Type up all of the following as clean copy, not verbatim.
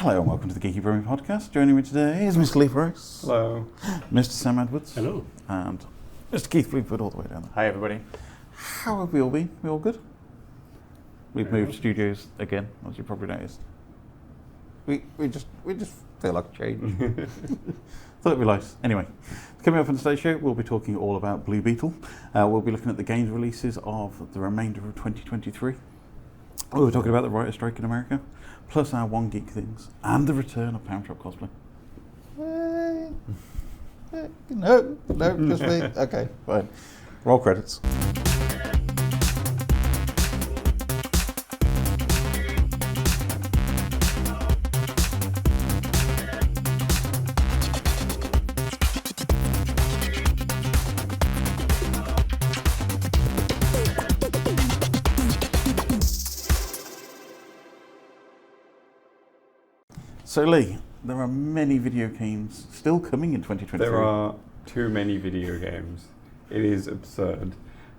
Hello and welcome to the Geeky Brummie podcast. Joining me today is Mr. Leigh. Hello. Mr. Sam Edwards. Hello. And Mr. Keith Bloomfield all the way down there. Hi everybody. How have we all been? We all good? We've moved studios again, as you probably noticed. We just feel like a change. Thought it'd be nice. Anyway, coming up on today's show, we'll be talking all about Blue Beetle. We'll be looking at the games releases of the remainder of 2023. We'll be talking about the writer's strike in America, plus our One Geek Things, and the return of Poundshop Cosplay. No, just me. Okay, fine. Roll credits. So Leigh, there are many video games still coming in 2023. There are too many video games. It is absurd.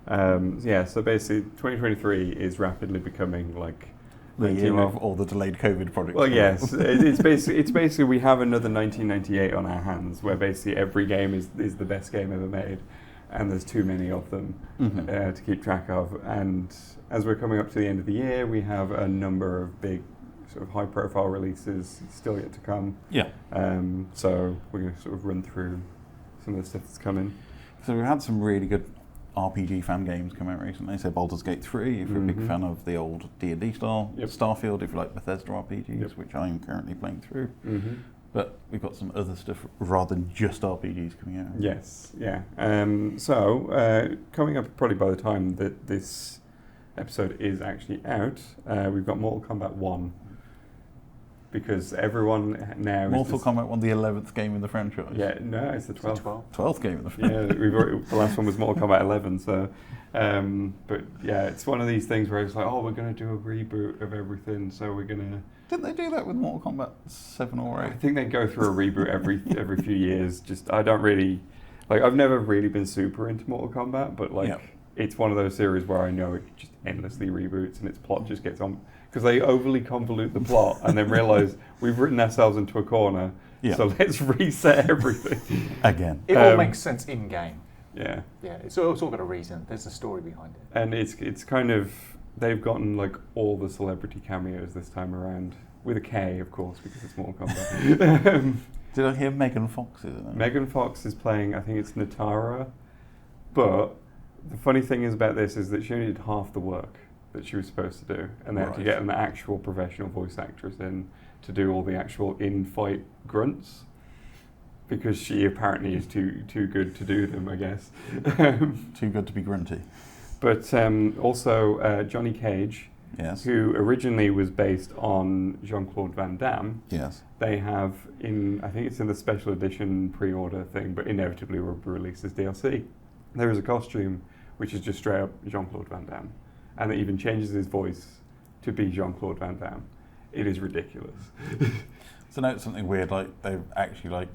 So basically 2023 is rapidly becoming like the year of all the delayed COVID projects. Well, yes, it's basically we have another 1998 on our hands, where basically every game is the best game ever made, and there's too many of them to keep track of. And as we're coming up to the end of the year, we have a number of big, sort of high-profile releases still yet to come. Yeah. So we're going to sort of run through some of the stuff that's coming. So we've had some really good RPG fan games come out recently. So Baldur's Gate 3, if you're a big fan of the old D&D style. Yep. Starfield, if you like Bethesda RPGs, which I'm currently playing through. But we've got some other stuff rather than just RPGs coming out. Yes, yeah. Coming up probably by the time that this episode is actually out, we've got Mortal Kombat 1. Because everyone now Mortal Kombat 1, the 11th game in the franchise. Yeah, no, it's the 12th. 12th game in the franchise. Yeah, the last one was Mortal Kombat 11. So, but yeah, it's one of these things where it's like, oh, we're going to do a reboot of everything. So we're going to. Didn't they do that with Mortal Kombat 7 or 8? I think they go through a reboot every few years. Just I don't really I've never really been super into Mortal Kombat, but it's one of those series where I know it just endlessly reboots and its plot just gets on. Because they overly convolute the plot and then realise we've written ourselves into a corner, so let's reset everything. Again. It all makes sense in-game. Yeah. Yeah, it's all got a reason. There's a story behind it. And it's kind of, they've gotten like all the celebrity cameos this time around, with a K, of course, because it's Mortal Kombat. Did I hear Megan Fox is in it? Megan Fox is playing, I think it's Natara, but the funny thing is about this is that she only did half the work that she was supposed to do, and they had to get an actual professional voice actress in to do all the actual in-fight grunts, because she apparently is too good to do them, I guess. Too good to be grunty. But also Johnny Cage, who originally was based on Jean-Claude Van Damme. Yes. They have I think it's in the special edition pre-order thing, but inevitably will be released as DLC. There is a costume which is just straight up Jean-Claude Van Damme. And it even changes his voice to be Jean-Claude Van Damme. It is ridiculous. So now it's something weird, like they've actually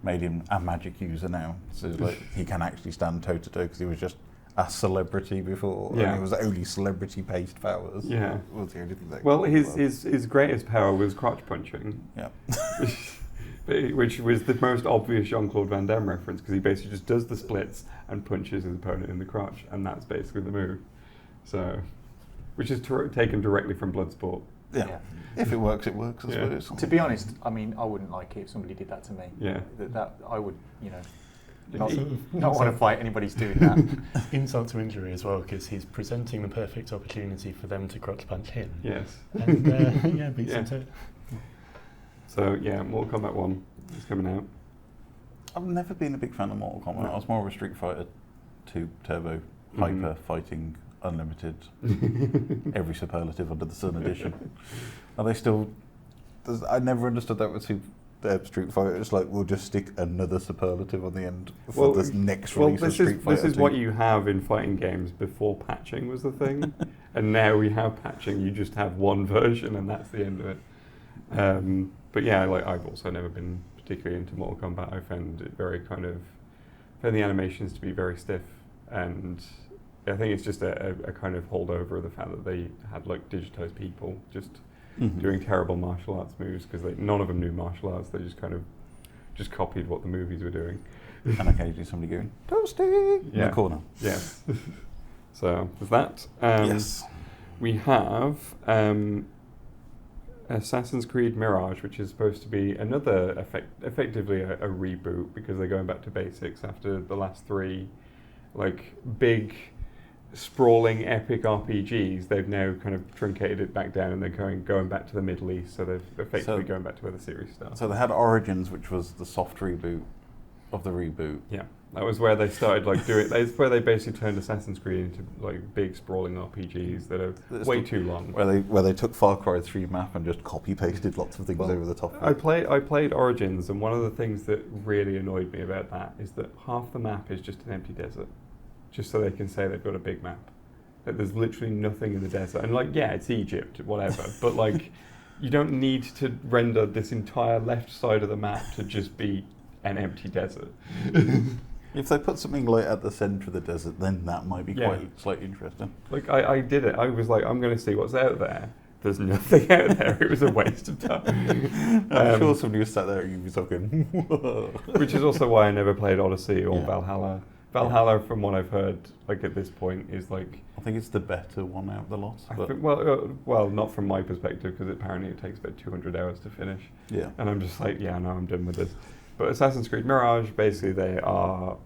made him a magic user now. So he can actually stand toe to toe because he was just a celebrity before. Yeah. And it was only celebrity based powers. Yeah. Was the only thing that his greatest power was crotch punching. Yeah. Which was the most obvious Jean-Claude Van Damme reference, because he basically just does the splits and punches his opponent in the crotch, and that's basically the move. So, which is taken directly from Bloodsport. Yeah. If it works, it works, I suppose. To be honest, I mean, I wouldn't like it if somebody did that to me. Yeah. That I would, not want to fight anybody who's doing that. Insult to injury as well, because he's presenting the perfect opportunity for them to crotch punch him. Yes. And beats him to it. So Mortal Kombat 1 is coming out. I've never been a big fan of Mortal Kombat. I was more of a Street Fighter 2 Turbo Hyper Fighting Unlimited, every superlative under the sun edition. Are they still? I never understood that with Street Fighter. It's like we'll just stick another superlative on the end for this next release of Street Fighter. This is what you have in fighting games before patching was the thing, and now we have patching. You just have one version, and that's the end of it. But yeah, I've also never been particularly into Mortal Kombat. I found it found the animations to be very stiff, and I think it's just a kind of holdover of the fact that they had digitized people. Just doing terrible martial arts moves because none of them knew martial arts. They just kind of just copied what the movies were doing. And occasionally somebody going, toasty, in the corner. Yes. So, with that, Yes. we have Assassin's Creed Mirage, which is supposed to be another, effectively a reboot, because they're going back to basics after the last three, like, big, sprawling, epic RPGs. They've now kind of truncated it back down, and they're going back to the Middle East, so they're effectively going back to where the series started. So they had Origins, which was the soft reboot of the reboot. Yeah, that was where they started doing. That's where they basically turned Assassin's Creed into like big sprawling RPGs that are way too long. Where they took Far Cry 3 map and just copy pasted lots of things over the top of it. I played Origins, and one of the things that really annoyed me about that is that half the map is just an empty desert, just so they can say they've got a big map. That there's literally nothing in the desert, and it's Egypt, whatever. But you don't need to render this entire left side of the map to just be an empty desert. If they put something like at the centre of the desert, then that might be quite slightly interesting. I did it. I was like, I'm going to see what's out there. There's nothing out there. It was a waste of time. I'm sure somebody was sat there and you were talking. Which is also why I never played Odyssey or Valhalla. Valhalla, from what I've heard, at this point, is I think it's the better one out of the lot. I think, well, not from my perspective, because apparently it takes about 200 hours to finish. Yeah. And I'm just no, I'm done with this. But Assassin's Creed Mirage, basically, they are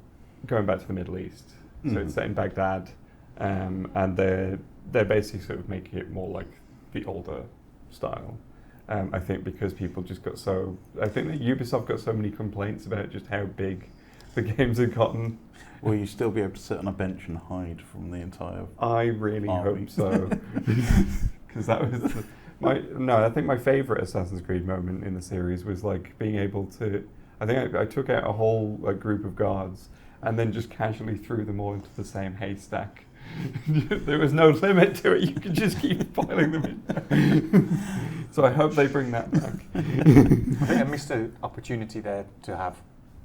going back to the Middle East. So it's set in Baghdad, and they're basically sort of making it more like the older style. I think because people just got I think that Ubisoft got so many complaints about just how big the games had gotten. Will you still be able to sit on a bench and hide from the entire I really army? hope so. Because that was... I think my favourite Assassin's Creed moment in the series was being able to... I think I took out a whole group of guards and then just casually threw them all into the same haystack. There was no limit to it. You could just keep piling them in. So I hope they bring that back. I think I missed an opportunity there to have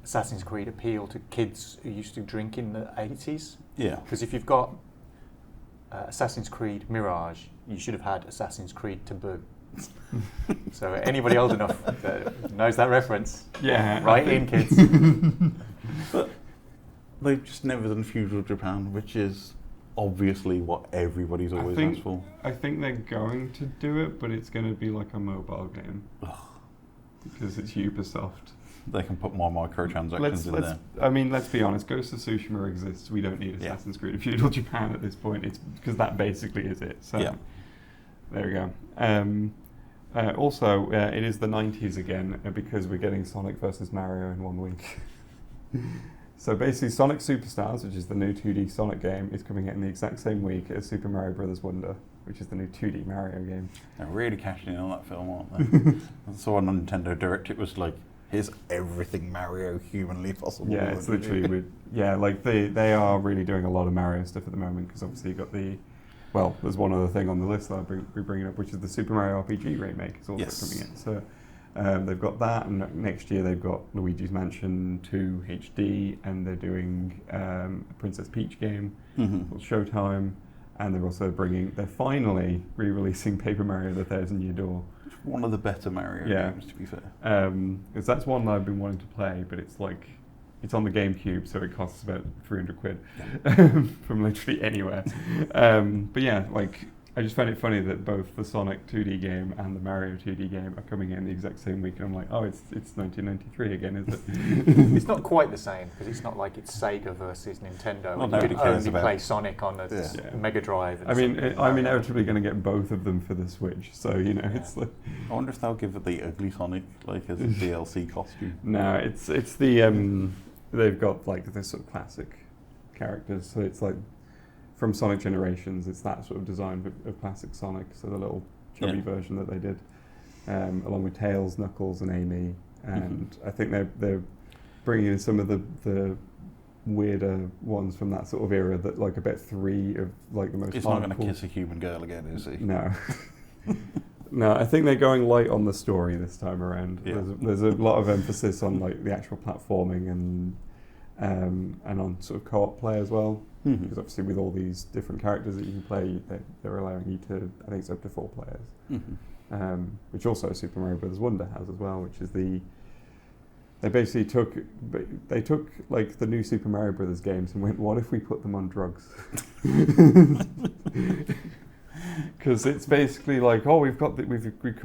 Assassin's Creed appeal to kids who used to drink in the 80s. Yeah. Because if you've got Assassin's Creed Mirage, you should have had Assassin's Creed Taboo. So anybody old enough that knows that reference, write in, kids. But they've just never done feudal Japan, which is obviously what everybody's always asked for. I think they're going to do it, but it's going to be like a mobile game. Because it's Ubisoft. They can put more microtransactions in there. I mean, let's be honest. Ghost of Tsushima exists. We don't need Assassin's Creed in feudal Japan at this point. It's because that basically is it. So there we go. Also, it is the 90s again because we're getting Sonic versus Mario in 1 week. So basically, Sonic Superstars, which is the new 2D Sonic game, is coming out in the exact same week as Super Mario Bros. Wonder, which is the new 2D Mario game. They're really cashing in on that film, aren't they? I saw on Nintendo Direct, it was here's everything Mario humanly possible. Yeah, it's literally they are really doing a lot of Mario stuff at the moment, because obviously you've got there's one other thing on the list that I'll be bringing up, which is the Super Mario RPG remake is also coming in. So they've got that, and next year they've got Luigi's Mansion 2 HD, and they're doing a Princess Peach game called Showtime, and they're finally re-releasing Paper Mario: The Thousand Year Door. One of the better Mario games, to be fair. Because that's one that I've been wanting to play, but it's it's on the GameCube, so it costs about 300 quid from literally anywhere. But yeah, I just find it funny that both the Sonic 2D game and the Mario 2D game are coming in the exact same week, and I'm like, oh, it's 1993 again, is it? It's not quite the same, because it's not like it's Sega versus Nintendo. Well, you can only play Sonic on a Mega Drive. I mean, I'm inevitably going to get both of them for the Switch, so it's like... I wonder if they'll give it the ugly Sonic as a DLC costume. No, it's the... they've got this sort of classic characters, so it's from Sonic Generations, it's that sort of design of classic Sonic, so the little chubby version that they did, along with Tails, Knuckles, and Amy, and I think they're bringing in some of the weirder ones from that sort of era that I bet 3 of the most. He's not going to kiss a human girl again, is he? No. No, I think they're going light on the story this time around. Yeah. There's a lot of emphasis on the actual platforming and on sort of co-op play as well. Because obviously with all these different characters that you can play, they're allowing you to, I think it's up to 4 players. which also Super Mario Brothers Wonder has as well, which is they basically took like the new Super Mario Brothers games and went, what if we put them on drugs? Because it's basically like, oh, we've come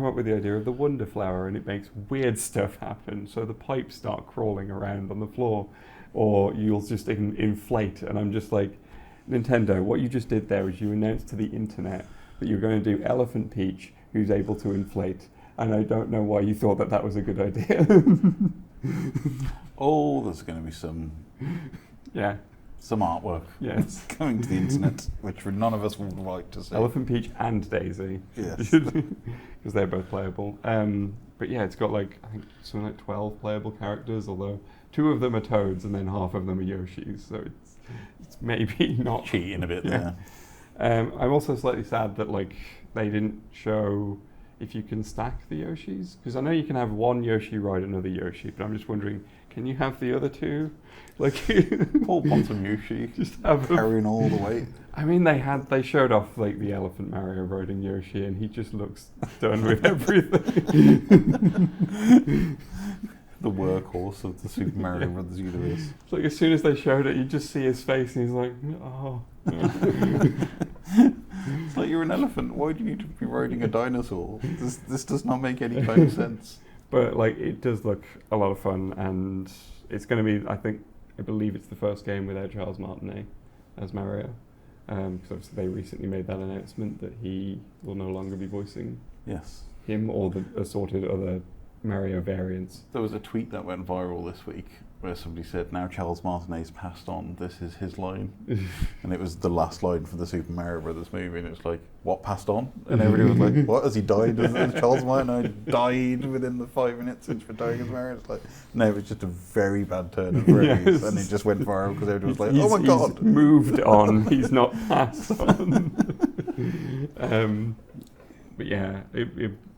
up with the idea of the Wonder Flower, and it makes weird stuff happen. So the pipes start crawling around on the floor, or you'll just inflate. And I'm just like, Nintendo, what you just did there is you announced to the internet that you're going to do Elephant Peach, who's able to inflate. And I don't know why you thought that was a good idea. Oh, there's going to be some artwork coming to the internet, which none of us would like to see. Elephant Peach and Daisy. Yes. Because they're both playable. But yeah, it's got like, I think something like 12 playable characters, although 2 of them are Toads and then half of them are Yoshis, so it's maybe not... Cheating a bit there. I'm also slightly sad that like they didn't show if you can stack the Yoshis, because I know you can have one Yoshi ride another Yoshi, but I'm just wondering, can you have the other 2? Like Poor bottom Yoshi, just have carrying all the weight. I mean, they showed off like the Elephant Mario riding Yoshi, and he just looks done with everything. The workhorse of the Super Mario Brothers universe. It's like as soon as they showed it, you just see his face, and he's like, oh. It's like, you're an elephant. Why do you need to be riding a dinosaur? This does not make any kind of sense. But like, it does look a lot of fun, and it's going to be, I believe it's the first game without Charles Martinet as Mario, because obviously they recently made that announcement that he will no longer be voicing him or the assorted other Mario variants. There was a tweet that went viral this week where somebody said, now Charles Martinet's passed on, this is his line. And it was the last line for the Super Mario Brothers movie, and it was like, what, passed on? And everybody was like, what, has he died? Has Charles Martinet died within the 5 minutes since retiring as Mario? It's like, no, it was just a very bad turn of phrase, and it just went viral because everybody was like, oh my god. He's moved on, he's not passed on. But yeah,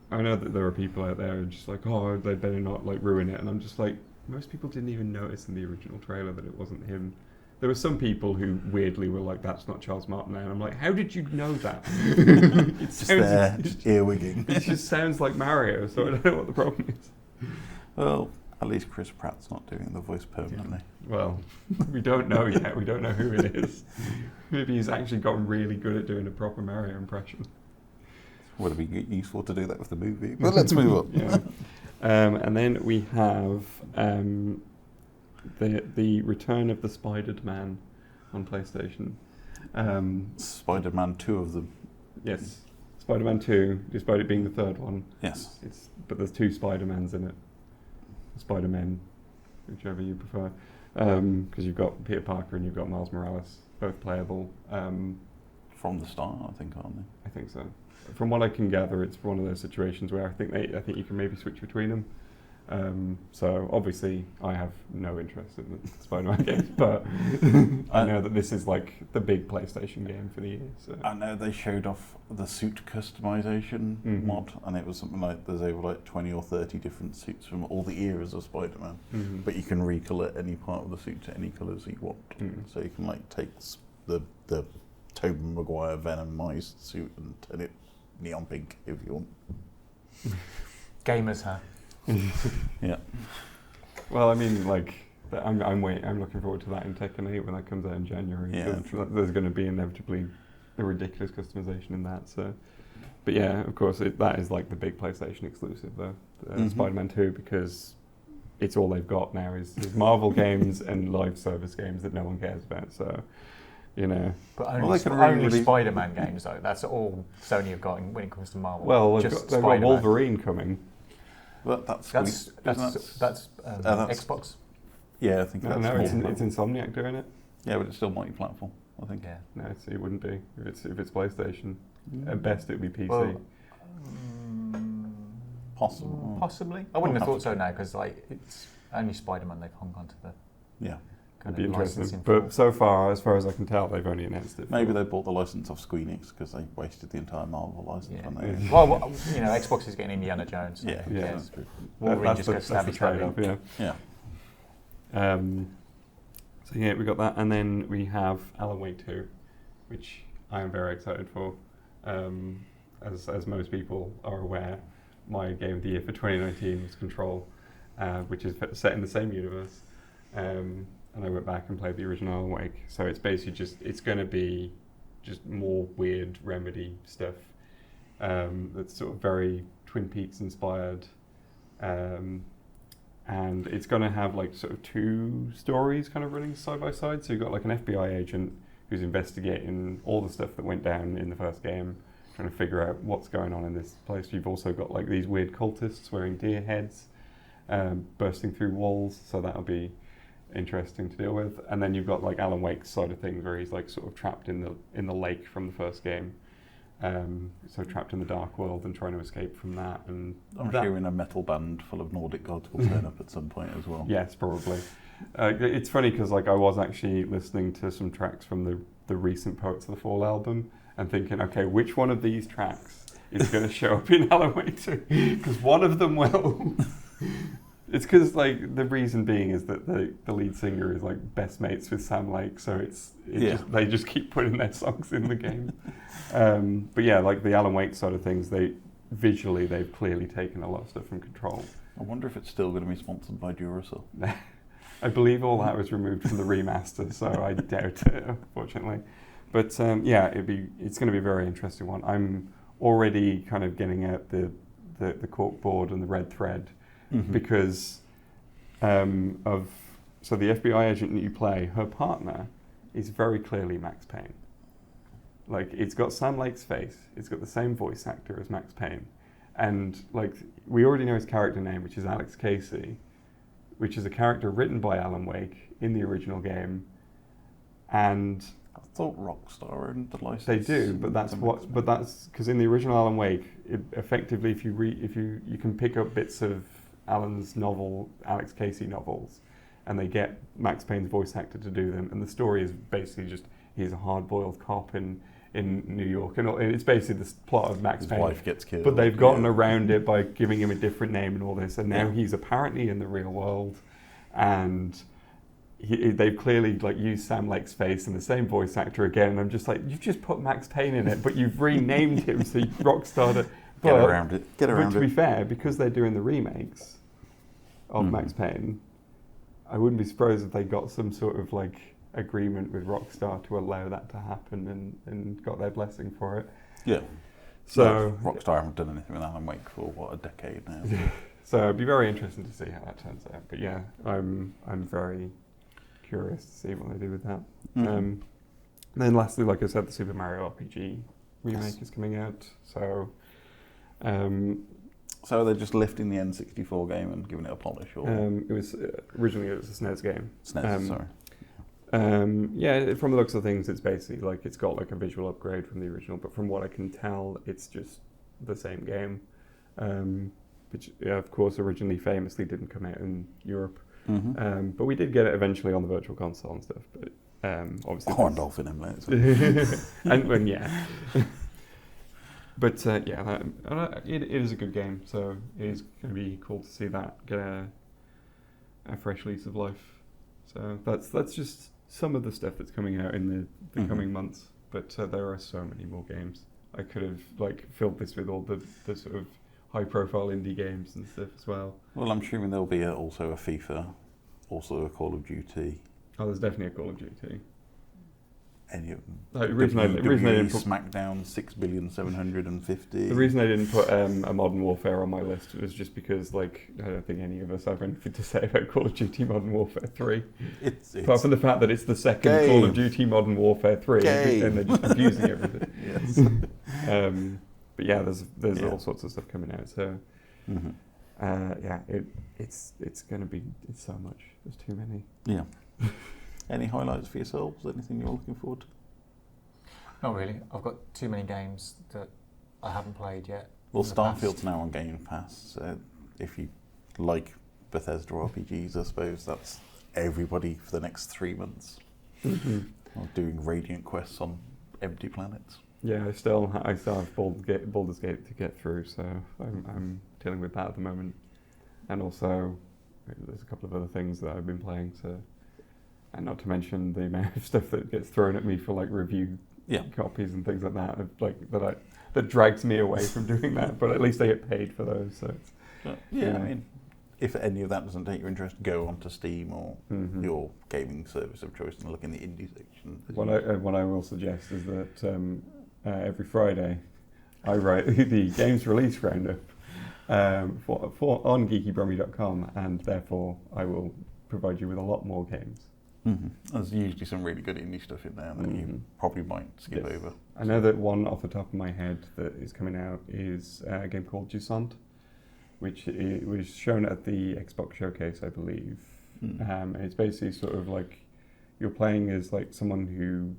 I know that there are people out there who are just like, oh, they better not like ruin it, and I'm just like, most people didn't even notice in the original trailer that it wasn't him. There were some people who weirdly were like, that's not Charles Martinet, and I'm like, how did you know that? Just earwigging. It just sounds like Mario, so I don't know what the problem is. Well, at least Chris Pratt's not doing the voice permanently. Well, we don't know yet. We don't know who it is. Maybe he's actually gotten really good at doing a proper Mario impression. Would it be useful to do that with the movie? But let's move on. Yeah. And then we have the return of the Spidered Man on PlayStation. Spider-Man 2 of them. Yes, Spider-Man 2, despite it being the third one. Yes. But there's 2 Spider-Mans in it. Spider-Men, whichever you prefer. Because you've got Peter Parker and you've got Miles Morales, both playable. From the start, I think, aren't they? I think so. From what I can gather, it's one of those situations where I think you can maybe switch between them. So obviously, I have no interest in the Spider-Man games, but I know that this is like the big PlayStation game for the year. So. I know they showed off the suit customization mod, and it was something like there's over like 20 or 30 different suits from all the eras of Spider-Man, but you can recolor any part of the suit to any colours you want. So you can like take the Tobey Maguire Venomized suit and turn it neon pink if you want. Gamers, huh? Yeah. Well, I mean, like, I'm looking forward to that in Tekken 8 when that comes out in January. Yeah. There's going to be inevitably a ridiculous customization in that. So, but yeah, of course, that is like the big PlayStation exclusive though, Spider-Man 2, because it's all they've got now is Marvel games and live service games that no one cares about. So. You know, but only Spider-Man games though. That's all Sony have got when it comes to Marvel. Well, they've got Wolverine coming. Well, that's Xbox. Yeah, I think that's. No, it's Insomniac doing it. Yeah, but it's still multi-platform, I think. Yeah. No, it wouldn't be if it's PlayStation. At best, it would be PC. Well, Possibly. I wouldn't have thought so now because like it's only Spider-Man they've hung on to the. Yeah. It'd be interesting, but so far as I can tell, they've only announced it. Maybe they bought the license off Squeenix because they wasted the entire Marvel license when they. Well, you know, Xbox is getting Indiana Jones. So yeah, that's true. Wolverine just goes stabby trade-off. Yeah. So yeah, we got that, and then we have Alan Wake 2, which I am very excited for. as most people are aware, my game of the year for 2019 was Control, which is set in the same universe. And I went back and played the original Alan Wake. So it's basically it's going to be just more weird Remedy stuff that's sort of very Twin Peaks inspired. And it's going to have like sort of two stories kind of running side by side. So you've got like an FBI agent who's investigating all the stuff that went down in the first game, trying to figure out what's going on in this place. You've also got like these weird cultists wearing deer heads, bursting through walls, so that'll be interesting to deal with. And then you've got like Alan Wake's side of things, where he's like sort of trapped in the lake from the first game, so trapped in the dark world and trying to escape from that. And I'm assuming a metal band full of Nordic gods will turn up at some point as well. Yes, probably. It's funny because like I was actually listening to some tracks from the recent Poets of the Fall album and thinking, okay, which one of these tracks is going to show up in Alan Wake 2? Because one of them will. It's because like the reason being is that the lead singer is like best mates with Sam Lake, so they just keep putting their songs in the game. But yeah, like the Alan Wake side of things, they've clearly taken a lot of stuff from Control. I wonder if it's still going to be sponsored by Duracell. I believe all that was removed from the remaster, so I doubt it, unfortunately. But yeah, it's going to be a very interesting one. I'm already kind of getting out the cork board and the red thread because so the FBI agent that you play, her partner is very clearly Max Payne. Like, it's got Sam Lake's face, it's got the same voice actor as Max Payne, and like we already know his character name, which is Alex Casey, which is a character written by Alan Wake in the original game, and I thought Rockstar and the license. They do, but that's because in the original Alan Wake, effectively, if you can pick up bits of Alex Casey novels, and they get Max Payne's voice actor to do them, and the story is basically just he's a hard-boiled cop in New York, and it's basically the plot of Max Payne. His wife gets killed. But they've gotten around it by giving him a different name and all this, and now he's apparently in the real world, and they've clearly like used Sam Lake's face and the same voice actor again, and I'm just like, you've just put Max Payne in it, but you've renamed him so Rockstar. Get around it. But to be fair, because they're doing the remakes of Max Payne, I wouldn't be surprised if they got some sort of like agreement with Rockstar to allow that to happen and got their blessing for it. Yeah. So Rockstar haven't done anything with Alan Wake for a decade now. So it'd be very interesting to see how that turns out. But yeah, I'm very curious to see what they do with that. And then lastly, like I said, the Super Mario RPG remake is coming out. So so they're just lifting the N64 game and giving it a polish, or it was originally a SNES game. SNES, sorry. Yeah, from the looks of things, it's basically like it's got like a visual upgrade from the original, but from what I can tell, it's just the same game. Which, of course, originally famously didn't come out in Europe. But we did get it eventually on the Virtual Console and stuff. But obviously, Corn Dolphin Emulator. and yeah. But yeah, it is a good game. So it is going to be cool to see that get a fresh lease of life. So that's just some of the stuff that's coming out in the coming months. But there are so many more games. I could have like filled this with all the sort of high-profile indie games and stuff as well. Well, I'm assuming there'll be also a FIFA, also a Call of Duty. Oh, there's definitely a Call of Duty. Any of them? The reason I didn't put SmackDown 6,750,000,000. The reason I didn't put a Modern Warfare on my list was just because, like, I don't think any of us have anything to say about Call of Duty Modern Warfare 3. Apart from the fact that it's the second Call of Duty Modern Warfare 3, and they're just abusing everything. Yes. But yeah, there's all sorts of stuff coming out. So yeah, it's going to be so much. There's too many. Yeah. Any highlights for yourselves? Anything you're looking forward to? Not really. I've got too many games that I haven't played yet. Well, Starfield's now on Game Pass. If you like Bethesda RPGs, I suppose that's everybody for the next 3 months. Doing Radiant quests on empty planets. Yeah, I still have Baldur's Gate to get through, so I'm dealing with that at the moment. And also, there's a couple of other things that I've been playing, so... And not to mention the amount of stuff that gets thrown at me for like review copies and things like that. That that drags me away from doing that. But at least I get paid for those. So it's, yeah, I mean, if any of that doesn't take your interest, go onto Steam or your gaming service of choice and look in the indie section. What I will suggest is that every Friday I write the games release roundup for on geekybrummie.com, and therefore I will provide you with a lot more games. There's usually some really good indie stuff in there that you probably might skip over. I know that one off the top of my head that is coming out is a game called Jusant, which was shown at the Xbox Showcase, I believe. And it's basically sort of like you're playing as like someone who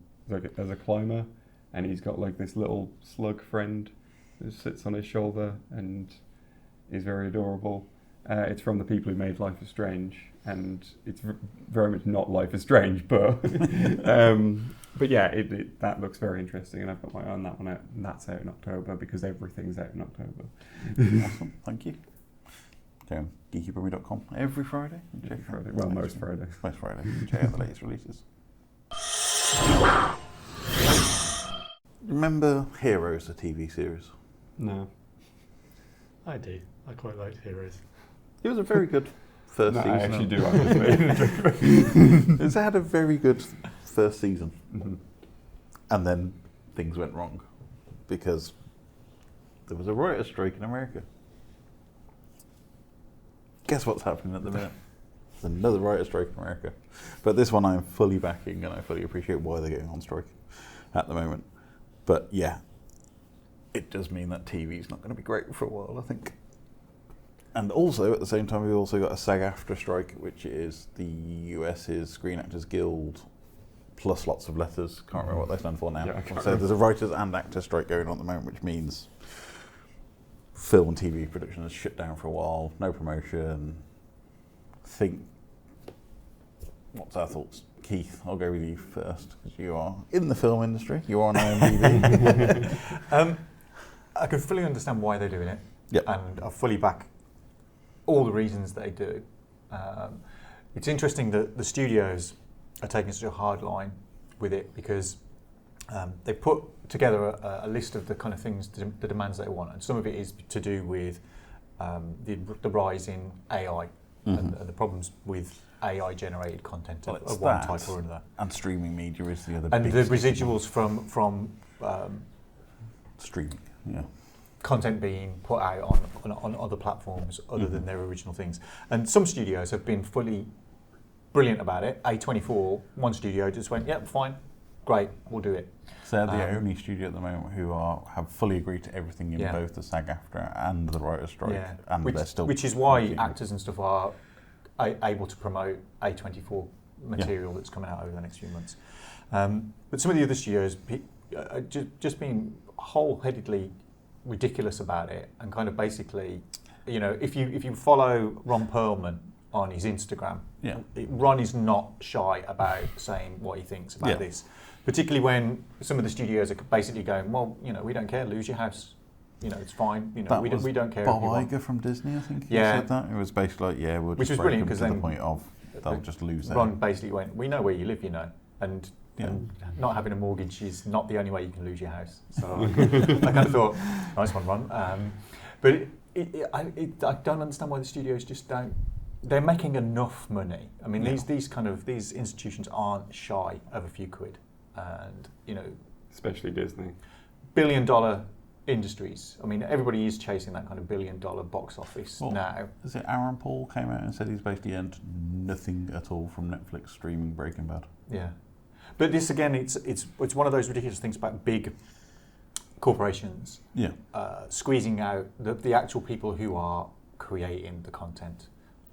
as a climber, and he's got like this little slug friend who sits on his shoulder and is very adorable. It's from the people who made Life is Strange, and it's very much not Life is Strange, but yeah, that looks very interesting, and I've got my eye on that one out, and that's out in October because everything's out in October. Awesome, thank you. So, geekybrummie.com every Friday. Well, most Fridays. Most Friday. Check out the latest releases. Remember Heroes, the TV series? No. I do. I quite liked Heroes. It was a very good first season. I actually do, honestly. It's had a very good first season. And then things went wrong because there was a writer's strike in America. Guess what's happening at the minute? There's another writer's strike in America. But this one I'm fully backing, and I fully appreciate why they're going on strike at the moment. But yeah, it does mean that TV's not going to be great for a while, I think. And also, at the same time, we've also got a SAG-AFTRA strike, which is the US's Screen Actors Guild, plus lots of letters. Can't remember what they stand for now. Yeah, so there's a writers and actors strike going on at the moment, which means film and TV production is shut down for a while, no promotion. What's our thoughts? Keith, I'll go with you first, because you are in the film industry, you are on IMDb. I can fully understand why they're doing it, Yep. and I fully back all the reasons they do. It's interesting that the studios are taking such a hard line with it, because they put together a list of the kind of things, the demands they want, and some of it is to do with the rise in AI and the problems with AI-generated content of one type or another. And streaming media is the other and big the residuals from streaming, yeah. Content being put out on other platforms other than their original things. And some studios have been fully brilliant about it. A24, one studio just went, yep, fine, great, we'll do it. So they're the only studio at the moment who have fully agreed to everything in both the SAG-AFTRA and the writer's strike, and they're still. Which is why actors and stuff are able to promote A24 material that's coming out over the next few months. But some of the other studios are just being wholeheadedly ridiculous about it, and kind of basically, if you follow Ron Perlman on his Instagram, Ron is not shy about saying what he thinks about this. Particularly when some of the studios are basically going, well, we don't care, lose your house. It's fine. We don't care. Bob Iger from Disney, I think, he said that. It was basically like, we'll just break them to the point of they'll just lose. Ron basically went, we know where you live, and not having a mortgage is not the only way you can lose your house. So I kind of thought, nice one, Ron. But I don't understand why the studios just don't. They're making enough money. I mean, these institutions aren't shy of a few quid. And especially Disney, $1 billion industries. I mean, everybody is chasing that kind of $1 billion box office now. Is it Aaron Paul came out and said he's basically earned nothing at all from Netflix streaming Breaking Bad? Yeah, but this again, it's one of those ridiculous things about big corporations. Squeezing out the actual people who are creating the content.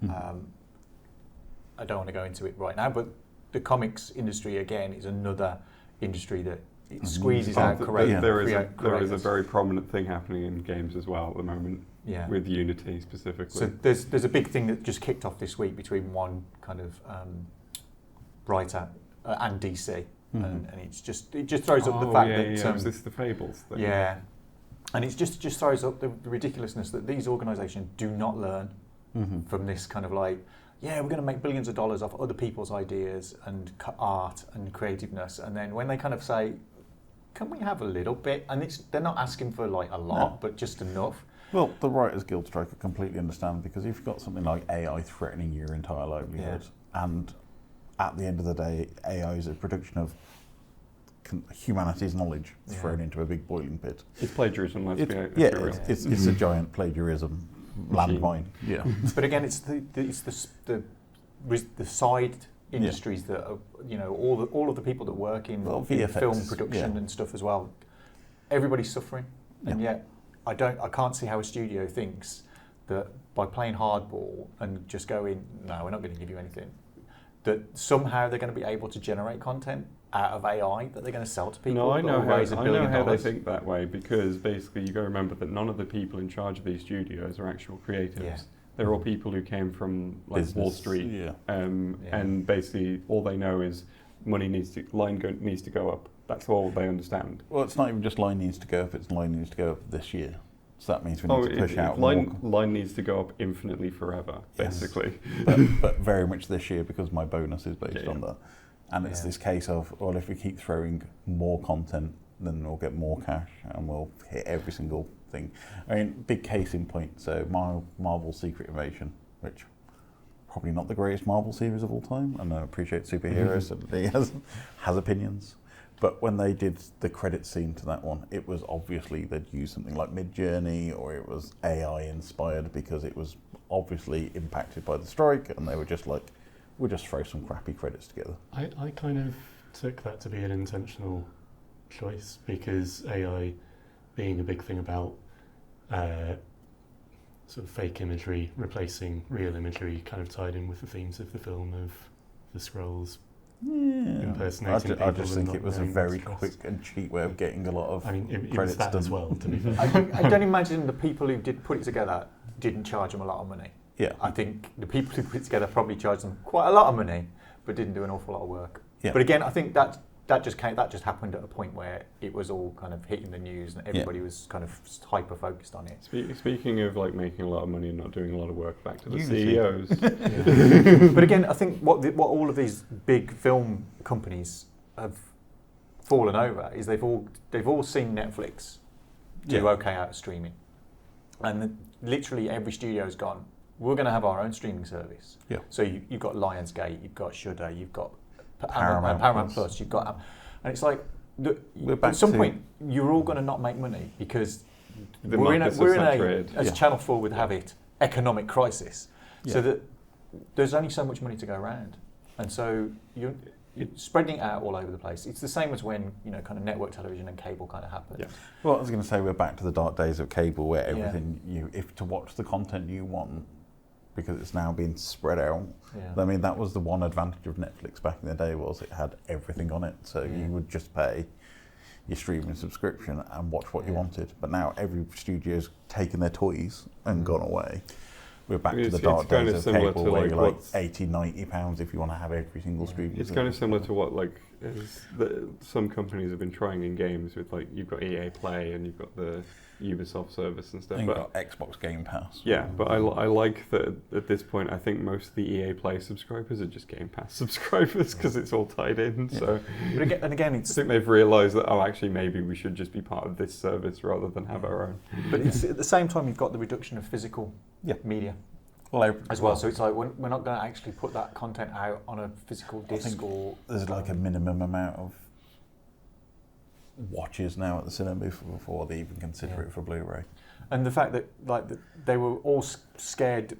I don't want to go into it right now, but the comics industry again is another industry that it squeezes out creators. There is a very prominent thing happening in games as well at the moment, with Unity specifically. So there's a big thing that just kicked off this week between one kind of writer and DC, and it just throws up the fact that is this the Fables thing? Yeah, and it just throws up the ridiculousness that these organisations do not learn from this kind of like. We're going to make billions of dollars off other people's ideas and art and creativeness, and then when they kind of say, can we have a little bit? And they're not asking for like a lot, but just enough. Well, the Writers Guild strike I completely understand, because if you've got something like AI threatening your entire livelihood, and at the end of the day, AI is a production of humanity's knowledge thrown into a big boiling pit. It's plagiarism, let's be real. It's a giant plagiarism landmine. Yeah. But again, it's the side industries that are, all of the people that work in VFX, film production and stuff as well. Everybody's suffering, and yet I can't see how a studio thinks that by playing hardball and just going, no, we're not going to give you anything, that somehow they're going to be able to generate content out of AI that they're going to sell to people. No, I know how they $1 billion. think that way, because basically you got to remember that none of the people in charge of these studios are actual creatives. Yeah. They're all people who came from like Business, Wall Street, and basically all they know is line needs to go up. That's all they understand. Well, it's not even just line needs to go up; it's line needs to go up this year. So that means we need to push out more. Line needs to go up infinitely forever, basically. But very much this year, because my bonus is based on that. And it's this case of, well, if we keep throwing more content, then we'll get more cash and we'll hit every single thing. I mean, big case in point, so Marvel Secret Invasion, which probably not the greatest Marvel series of all time, and I appreciate superheroes, and he has opinions. But when they did the credit scene to that one, it was obviously they'd used something like Midjourney, or it was AI inspired, because it was obviously impacted by the strike, and they were just like, we'll just throw some crappy credits together. I kind of took that to be an intentional choice, because AI being a big thing about sort of fake imagery replacing real imagery kind of tied in with the themes of the film of the Skrulls impersonating people. I just think it was a very quick and cheap way of getting a lot of it credits was that done. as well, to be fair. I don't imagine the people who did put it together didn't charge them a lot of money. Yeah. I think the people who put it together probably charged them quite a lot of money, but didn't do an awful lot of work. Yeah. But again, I think that just happened at a point where it was all kind of hitting the news and everybody was kind of hyper focused on it. Speaking of like making a lot of money and not doing a lot of work, back to the Unity. CEOs. But again, I think what all of these big film companies have fallen over is they've all seen Netflix do okay out of streaming, and literally every studio's gone, we're going to have our own streaming service. Yeah. So you've got Lionsgate, you've got Shudder, you've got Paramount Plus, you've got, and it's like back at some to- point you're all going to not make money because The we're in markets are a saturated. as Channel 4 would have it, economic crisis. Yeah. So that there's only so much money to go around, and so you're spreading it out all over the place. It's the same as when kind of network television and cable kind of happened. Yeah. Well, I was going to say we're back to the dark days of cable, where everything if to watch the content you want, because it's now being spread out. Yeah. I mean, that was the one advantage of Netflix back in the day, was it had everything on it, so you would just pay your streaming subscription and watch what you wanted. But now every studio's taken their toys and gone away. We're back to the dark days of cable, where you're like £80-90 if you want to have every single streaming. It's kind of similar to what some companies have been trying in games with, like, you've got EA Play and you've got the Ubisoft service and stuff. And you've got Xbox Game Pass. Yeah, but I like that at this point. I think most of the EA Play subscribers are just Game Pass subscribers because it's all tied in. Yeah. So, but again, I think they've realised that actually maybe we should just be part of this service rather than have our own. But it's, at the same time, you've got the reduction of physical media. As well, so it's like we're not going to actually put that content out on a physical disc, or there's like a minimum amount of watches now at the cinema before they even consider it for Blu-ray. And the fact that they were all scared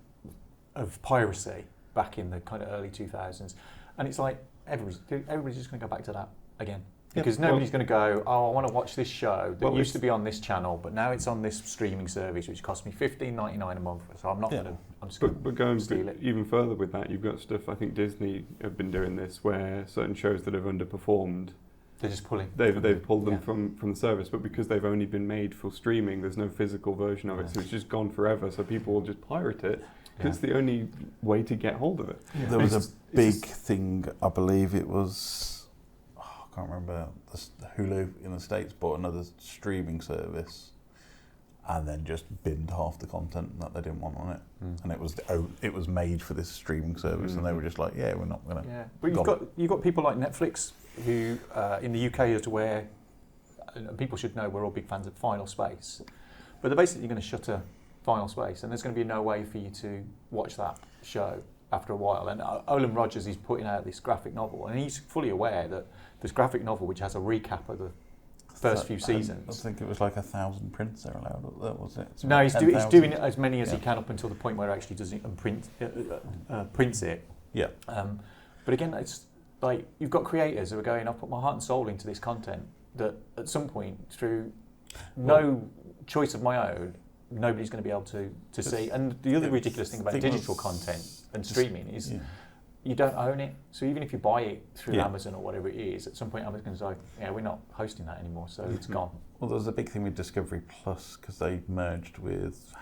of piracy back in the kind of early 2000s, and it's like everybody's just going to go back to that again. Because nobody's going to go, I want to watch this show that used to be on this channel, but now it's on this streaming service, which costs me $15.99 a month. So I'm not going to. I'm just going to steal it. Even further with that, you've got stuff. I think Disney have been doing this, where certain shows that have underperformed, they're just pulling. They've pulled them from the service, but because they've only been made for streaming, there's no physical version of it, so it's just gone forever. So people will just pirate it. It's the only way to get hold of it. Yeah. There was a big thing. I believe it was. I can't remember, the Hulu in the States bought another streaming service and then just binned half the content that they didn't want on it. And it was made for this streaming service, and they were just like, we're not going to. Yeah, but you've got people like Netflix who in the UK is where and people should know we're all big fans of Final Space, but they're basically going to shutter Final Space, and there's going to be no way for you to watch that show after a while. And Olin Rogers is putting out this graphic novel, and he's fully aware that this graphic novel, which has a recap of the first few seasons. I think it was like 1,000 prints they're allowed. Was it? No, he's doing as many as he can up until the point where he actually does it and prints it. Yeah. But again, it's like you've got creators who are going, I've put my heart and soul into this content that at some point, through no choice of my own, nobody's going to be able to see. And the other ridiculous thing about digital content and streaming is you don't own it. So even if you buy it through Amazon or whatever it is, at some point Amazon's like, we're not hosting that anymore, so it's gone. Well, there's a big thing with Discovery Plus because they merged with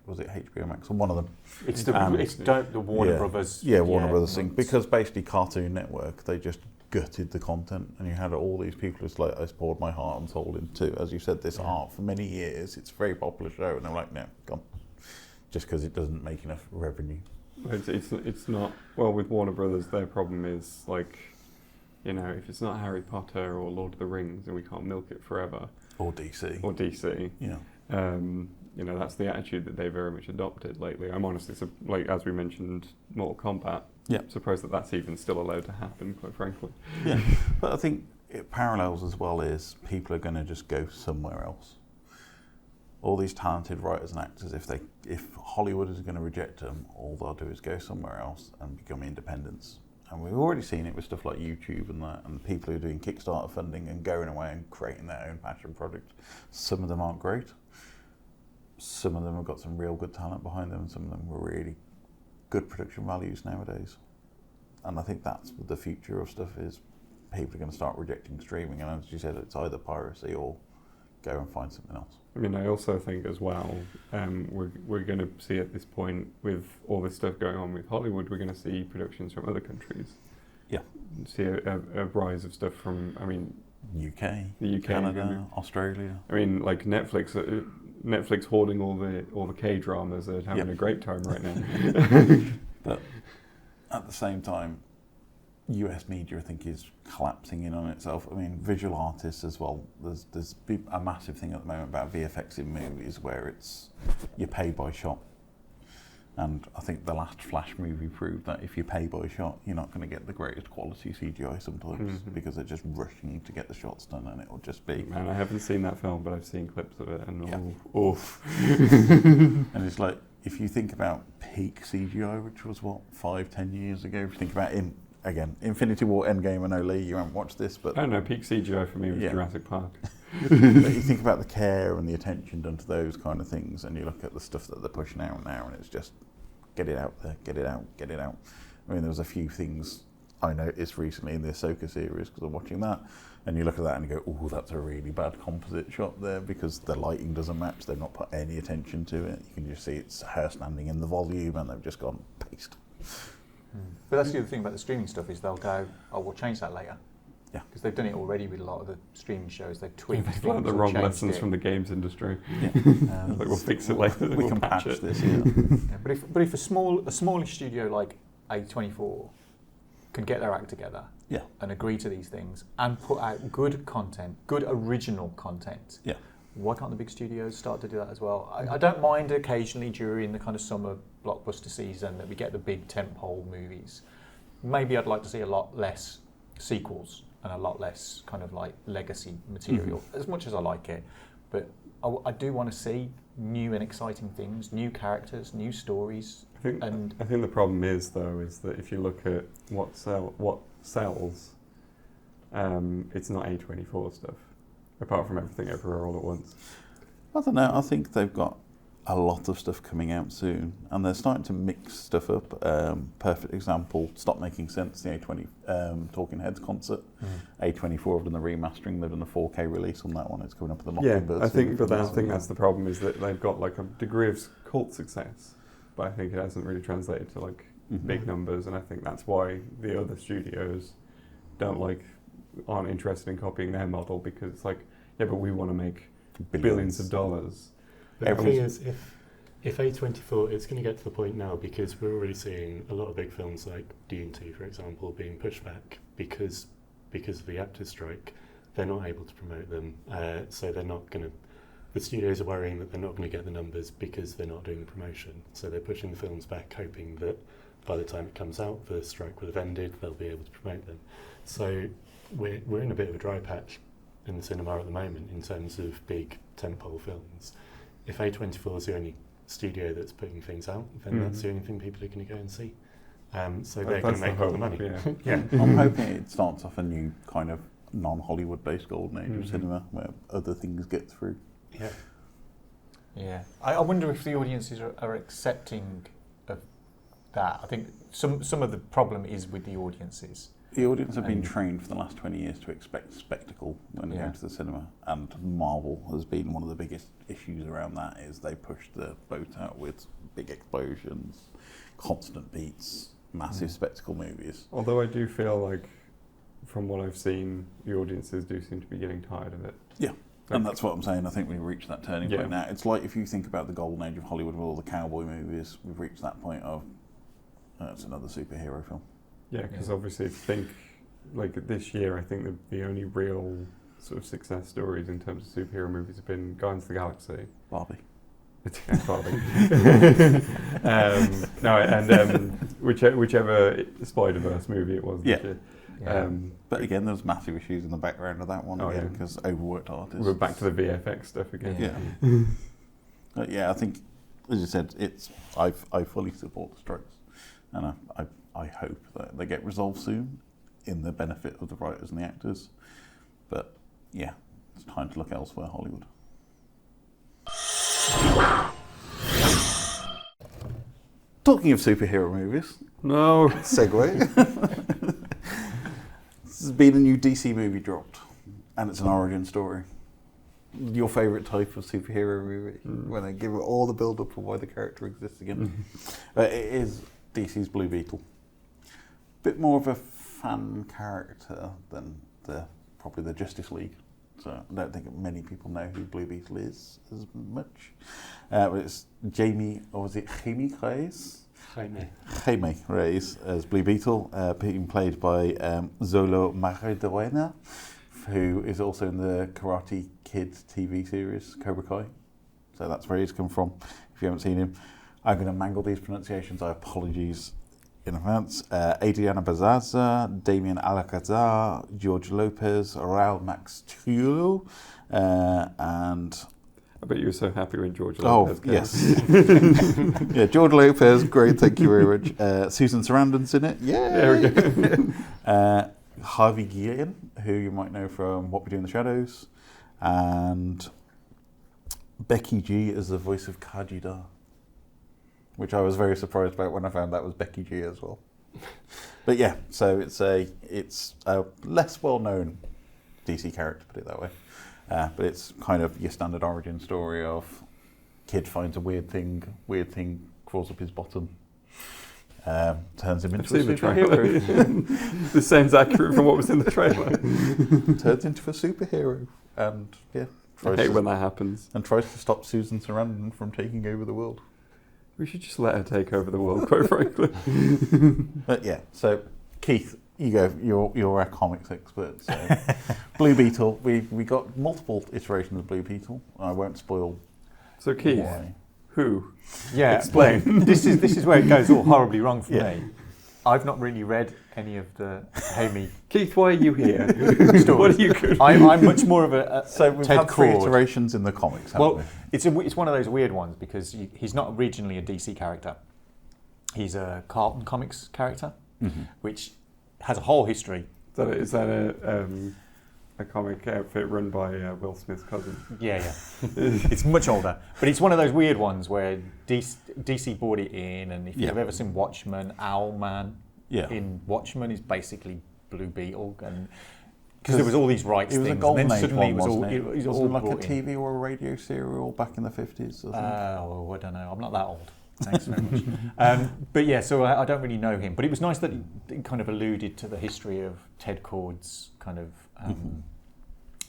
was it HBO Max or one of them? It's the Warner Brothers. Yeah, Warner Brothers thing, because basically Cartoon Network, they just gutted the content, and you had all these people who's like, I poured my heart and soul into, as you said, this art for many years. It's a very popular show, and they're like, no, gone, just because it doesn't make enough revenue. It's not, well, with Warner Brothers, their problem is like, if it's not Harry Potter or Lord of the Rings, then we can't milk it forever. Or DC. Yeah. That's the attitude that they very much adopted lately. I'm honestly, as we mentioned, Mortal Kombat. Yeah. Surprised that that's even still allowed to happen, quite frankly. Yeah, but I think it parallels as well is people are going to just go somewhere else. All these talented writers and actors, if Hollywood is going to reject them, all they'll do is go somewhere else and become independents. And we've already seen it with stuff like YouTube and that, and people who are doing Kickstarter funding and going away and creating their own passion project. Some of them aren't great. Some of them have got some real good talent behind them, and some of them were really good production values nowadays. And I think that's the future of stuff is people are going to start rejecting streaming, and as you said, it's either piracy or go and find something else. I mean, I also think as well, we're going to see at this point with all this stuff going on with Hollywood, we're going to see productions from other countries. Yeah. See a rise of stuff from, UK, the UK, Canada, Australia. I mean, like Netflix hoarding all the K-dramas and having a great time right now. But at the same time, US media, I think, is collapsing in on itself. I mean, visual artists as well. There's a massive thing at the moment about VFX in movies where it's you pay by shot. And I think the last Flash movie proved that if you pay by shot, you're not going to get the greatest quality CGI sometimes because they're just rushing to get the shots done, and it'll just be... Man, I haven't seen that film, but I've seen clips of it, and oof. And it's like, if you think about peak CGI, which was, 5-10 years ago, if you think about, Infinity War, Endgame, I know, Leigh, you haven't watched this, but... I don't know, peak CGI for me was Jurassic Park. But you think about the care and the attention done to those kind of things, and you look at the stuff that they're pushing out now, and it's just... Get it out there, get it out. I mean, there was a few things I noticed recently in the Ahsoka series because I'm watching that, and you look at that and you go, oh, that's a really bad composite shot there because the lighting doesn't match. They've not put any attention to it. You can just see it's her standing in the volume, and they've just gone paste. But that's the other thing about the streaming stuff is they'll go, we'll change that later. Yeah, because they've done it already with a lot of the streaming shows. They've tweaked they've learned the wrong lessons from the games industry. Yeah. Like, we'll fix it later. We can patch this. Yeah. But if a smallish studio like A24 can get their act together, and agree to these things and put out good content, good original content, why can't the big studios start to do that as well? I don't mind occasionally during the kind of summer blockbuster season that we get the big tentpole movies. Maybe I'd like to see a lot less sequels and a lot less kind of like legacy material, as much as I like it. But I do want to see new and exciting things, new characters, new stories. I think the problem is that if you look at what sells, it's not A24 stuff, apart from Everything Everywhere All at Once. I don't know. I think they've got a lot of stuff coming out soon, and they're starting to mix stuff up. Perfect example, Stop Making Sense, the A20 Talking Heads concert. A24 have done the remastering, they've done the 4K release on that one. It's coming up with the Mockingbird. I think that's the problem, is that they've got like a degree of cult success, but I think it hasn't really translated to like big numbers, and I think that's why the other studios aren't interested in copying their model, because it's like, but we want to make billions of dollars. But the thing is, if A24, it's going to get to the point now, because we're already seeing a lot of big films like D&T, for example, being pushed back because of the actors' strike. they're not able to promote them. So they're not going to. The studios are worrying that they're not going to get the numbers because they're not doing the promotion. So they're pushing the films back, hoping that by the time it comes out, the strike will have ended. They'll be able to promote them. So we're in a bit of a dry patch in the cinema at the moment in terms of big tentpole films. If A24 is the only studio that's putting things out, then that's the only thing people are going to go and see. So they're going to make all the money. Yeah. I'm hoping it starts off a new kind of non-Hollywood based golden age of cinema where other things get through. Yeah. Yeah. I wonder if the audiences are accepting of that. I think some of the problem is with the audiences. The audience have been trained for the last 20 years to expect spectacle when they go to the cinema, and Marvel has been one of the biggest issues around that. Is they push the boat out with big explosions, constant beats, massive spectacle movies. Although I do feel like, from what I've seen, the audiences do seem to be getting tired of it. Yeah, and that's what I'm saying. I think we've reached that turning point now. It's like if you think about the golden age of Hollywood with all the cowboy movies, we've reached that point of it's another superhero film. Yeah, because obviously if you think, like this year, I think the only real sort of success stories in terms of superhero movies have been Guardians of the Galaxy. Barbie. Barbie. Whichever Spider-Verse movie it was this year. But again, there's massive issues in the background of that one because overworked artists. We're back to the VFX stuff again. Yeah. But yeah, I think, as you said, I fully support the strikes, and I hope that they get resolved soon in the benefit of the writers and the actors. But yeah, it's time to look elsewhere, Hollywood. Talking of superhero movies, segue. There's been a new DC movie dropped, and it's an origin story. Your favourite type of superhero movie, when they give it all the build-up of why the character exists again. It is DC's Blue Beetle. Bit more of a fan character than probably the Justice League. So I don't think many people know who Blue Beetle is as much. But it's Jaime Reyes? Jaime Reyes as Blue Beetle, being played by Zolo Maridorena, who is also in the Karate Kid TV series Cobra Kai. So that's where he's come from, if you haven't seen him. I'm going to mangle these pronunciations, I apologies in advance. Adriana Bazaza, Damien Alcazar, George Lopez, Raul Max Trullo, and... I bet you were so happy when George Lopez came. Yes. Yeah, George Lopez, great, thank you very much. Susan Sarandon's in it, There we go. Harvey Guillen, who you might know from What We Do in the Shadows, and Becky G as the voice of Kajida, which I was very surprised about when I found that was Becky G as well. But yeah, so it's a less well-known DC character, put it that way. But it's kind of your standard origin story of kid finds a weird thing crawls up his bottom, turns him into a superhero. This sounds accurate from what was in the trailer. Turns into a superhero, and I hate when that happens. And tries to stop Susan Sarandon from taking over the world. We should just let her take over the world, quite frankly. But yeah, so Keith, you go. You're our comics expert. So Blue Beetle. We got multiple iterations of Blue Beetle. I won't spoil. So Keith, why. Who? Yeah, Explain. This is where it goes all horribly wrong for me. I've not really read any of the Jaime. Keith, why are you here? What are you good? I'm much more of a so we've Ted had three Cord. iterations in the comics. Haven't we? It's one of those weird ones because he's not originally a DC character. He's a Carlton Comics character, which has a whole history. Is that a comic outfit run by Will Smith's cousin? Yeah. It's much older, but it's one of those weird ones where DC bought it in, and if you've ever seen Watchmen, Owlman in Watchmen is basically Blue Beetle, and because there was all these rights things, and then suddenly it was all like a brought in. TV or a radio serial back in the 50s. I don't know. I'm not that old. Thanks very much. But yeah, so I don't really know him. But it was nice that it kind of alluded to the history of Ted Cord's kind of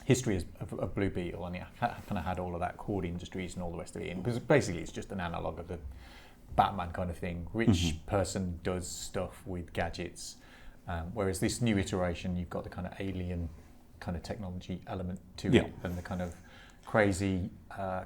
history of Blue Beetle, and it kind of had all of that Cord Industries and all the rest of it in. Because basically it's just an analogue of the Batman kind of thing. Rich person does stuff with gadgets. Whereas this new iteration, you've got the kind of alien kind of technology element to Yeah. it, and the kind of crazy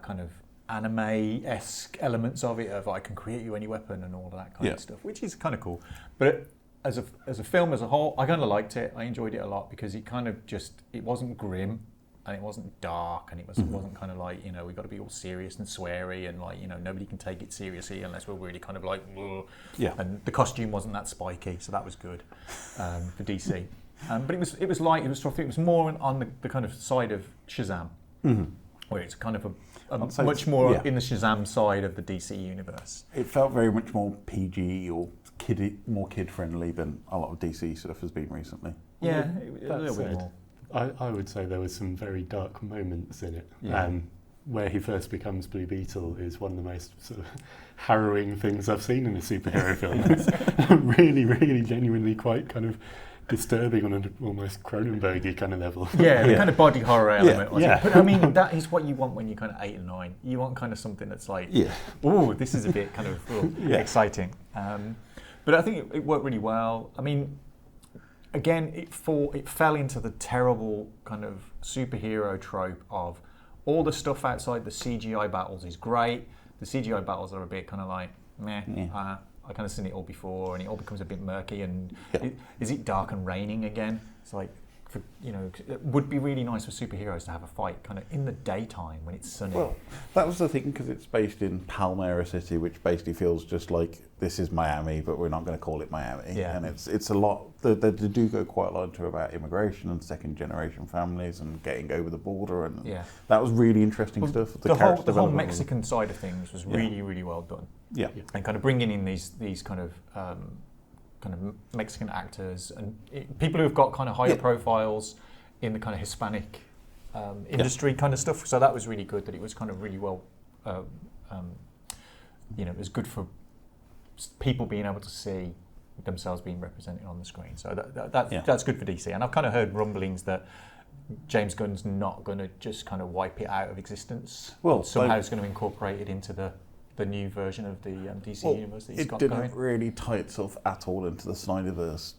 kind of anime-esque elements of it, of I can create you any weapon and all of that kind of stuff, which is kind of cool. But as a film as a whole, I kind of liked it. I enjoyed it a lot because it kind of just, it wasn't grim and it wasn't dark and it wasn't kind of like, we've got to be all serious and sweary and like, nobody can take it seriously unless we're really kind of like, ugh. Yeah. And the costume wasn't that spiky, so that was good for DC. But it was light, it was fluffy, it was more on the kind of side of Shazam, where it's kind of a much more in the Shazam side of the DC universe. It felt very much more PG or more kid-friendly than a lot of DC stuff has been recently. Yeah, That a little bit said, more. I would say there was some very dark moments in it. Yeah. Where he first becomes Blue Beetle is one of the most sort of harrowing things I've seen in a superhero film. It's really, really genuinely quite kind of disturbing on an almost Cronenberg-y kind of level. Yeah, the kind of body horror element. Yeah. But I mean, that is what you want when you're kind of 8 and 9. You want kind of something that's like, oh, this is a bit kind of exciting. But I think it worked really well. I mean, again, it fell into the terrible kind of superhero trope of all the stuff outside the CGI battles is great. The CGI battles are a bit kind of like, meh. Yeah. I kind of seen it all before, and it all becomes a bit murky. And is it dark and raining again? It's like, it would be really nice for superheroes to have a fight kind of in the daytime when it's sunny. Well, that was the thing, because it's based in Palmyra City, which basically feels just like this is Miami, but we're not going to call it Miami. Yeah. And it's a lot. They do go quite a lot into about immigration and second generation families and getting over the border, and that was really interesting stuff. The whole Mexican side of things was really, really well done. Yeah. And kind of bringing in these kind of Mexican actors and people who've got kind of higher profiles in the kind of Hispanic industry kind of stuff. So that was really good. That it was kind of really well, it was good for people being able to see themselves being represented on the screen. So that's good for DC. And I've kind of heard rumblings that James Gunn's not going to just kind of wipe it out of existence. Well, somehow he's going to incorporate it into the new version of the DC universe that he's got going. It didn't really tie itself at all into the Snyderverse.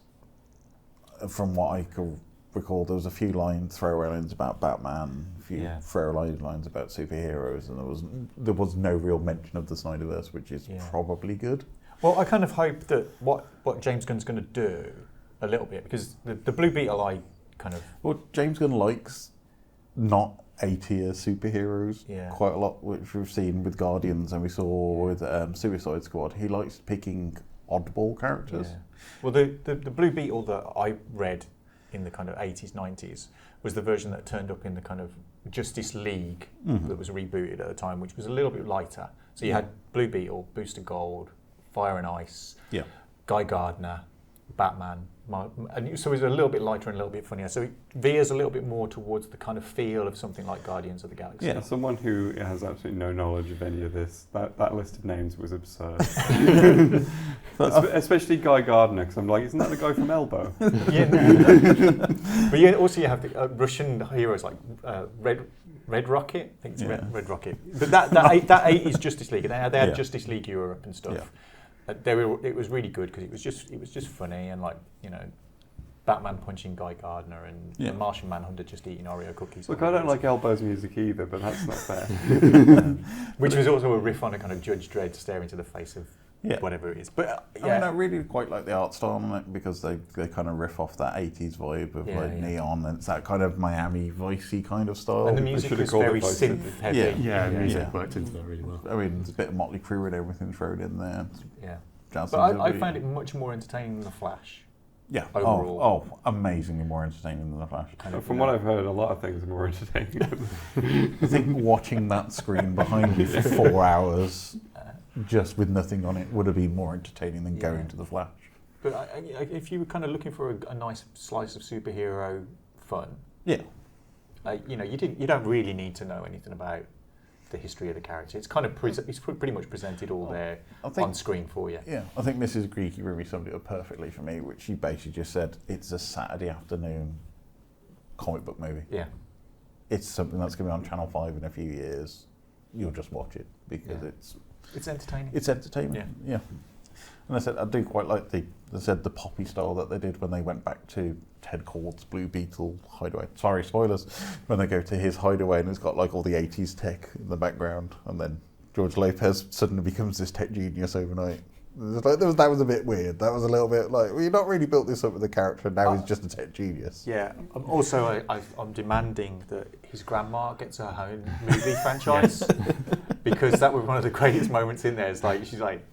From what I could recall, there was a few throwaway lines about Batman, a few throwaway lines about superheroes, and there was no real mention of the Snyderverse, which is probably good. Well, I kind of hope that what James Gunn's going to do a little bit, because the Blue Beetle Well, James Gunn likes not A-tier superheroes quite a lot, which we've seen with Guardians and we saw with Suicide Squad. He likes picking oddball characters. Yeah. Well, the Blue Beetle that I read in the kind of 80s, 90s was the version that turned up in the kind of Justice League that was rebooted at the time, which was a little bit lighter. So you had Blue Beetle, Booster Gold, Fire and Ice, Guy Gardner, Batman, and so it was a little bit lighter and a little bit funnier. So it veers a little bit more towards the kind of feel of something like Guardians of the Galaxy. Yeah, someone who has absolutely no knowledge of any of this, that list of names was absurd. Especially Guy Gardner, because I'm like, isn't that the guy from Elbow? But also you have the Russian heroes like Red Rocket. I think it's Red Rocket. But that 80s Justice League. They had Justice League Europe and stuff. Yeah. It was really good because it was just funny, and Batman punching Guy Gardner and the Martian Manhunter just eating Oreo cookies. Look, I don't like Elbow's music either, but that's not fair. Which was also a riff on a kind of Judge Dredd stare into the face of whatever it is. But I mean, I really quite like the art style on it because they kind of riff off that 80s vibe of neon, and it's that kind of Miami Vice-y kind of style. And the music was very synth heavy. Yeah, music worked into that really well. I mean, there's a bit of Motley Crue and everything thrown in there. But I found it much more entertaining than The Flash. Yeah. Overall. Amazingly more entertaining than The Flash. From what I've heard, a lot of things are more entertaining. I think watching that screen behind you for 4 hours, just with nothing on it, would have been more entertaining than going to The Flash. But if you were kind of looking for a nice slice of superhero fun, you don't really need to know anything about the history of the character. It's kind of it's pretty much presented all there on screen for you. Yeah, I think Mrs. Geeky Brummie summed it up perfectly for me, which she basically just said, it's a Saturday afternoon comic book movie. Yeah. It's something that's going to be on Channel 5 in a few years. You'll just watch it because it's entertaining. It's entertainment, yeah. And I said I do quite like the poppy style that they did when they went back to Ted Cord's Blue Beetle hideaway. Sorry, spoilers. When they go to his hideaway and it's got like all the 80s tech in the background, and then George Lopez suddenly becomes this tech genius overnight. That was a bit weird. That was a little bit like, well, you've not really built this up with the character. Now he's just a tech genius. Yeah. I'm demanding that his grandma gets her own movie franchise because that was one of the greatest moments in there. It's like she's like,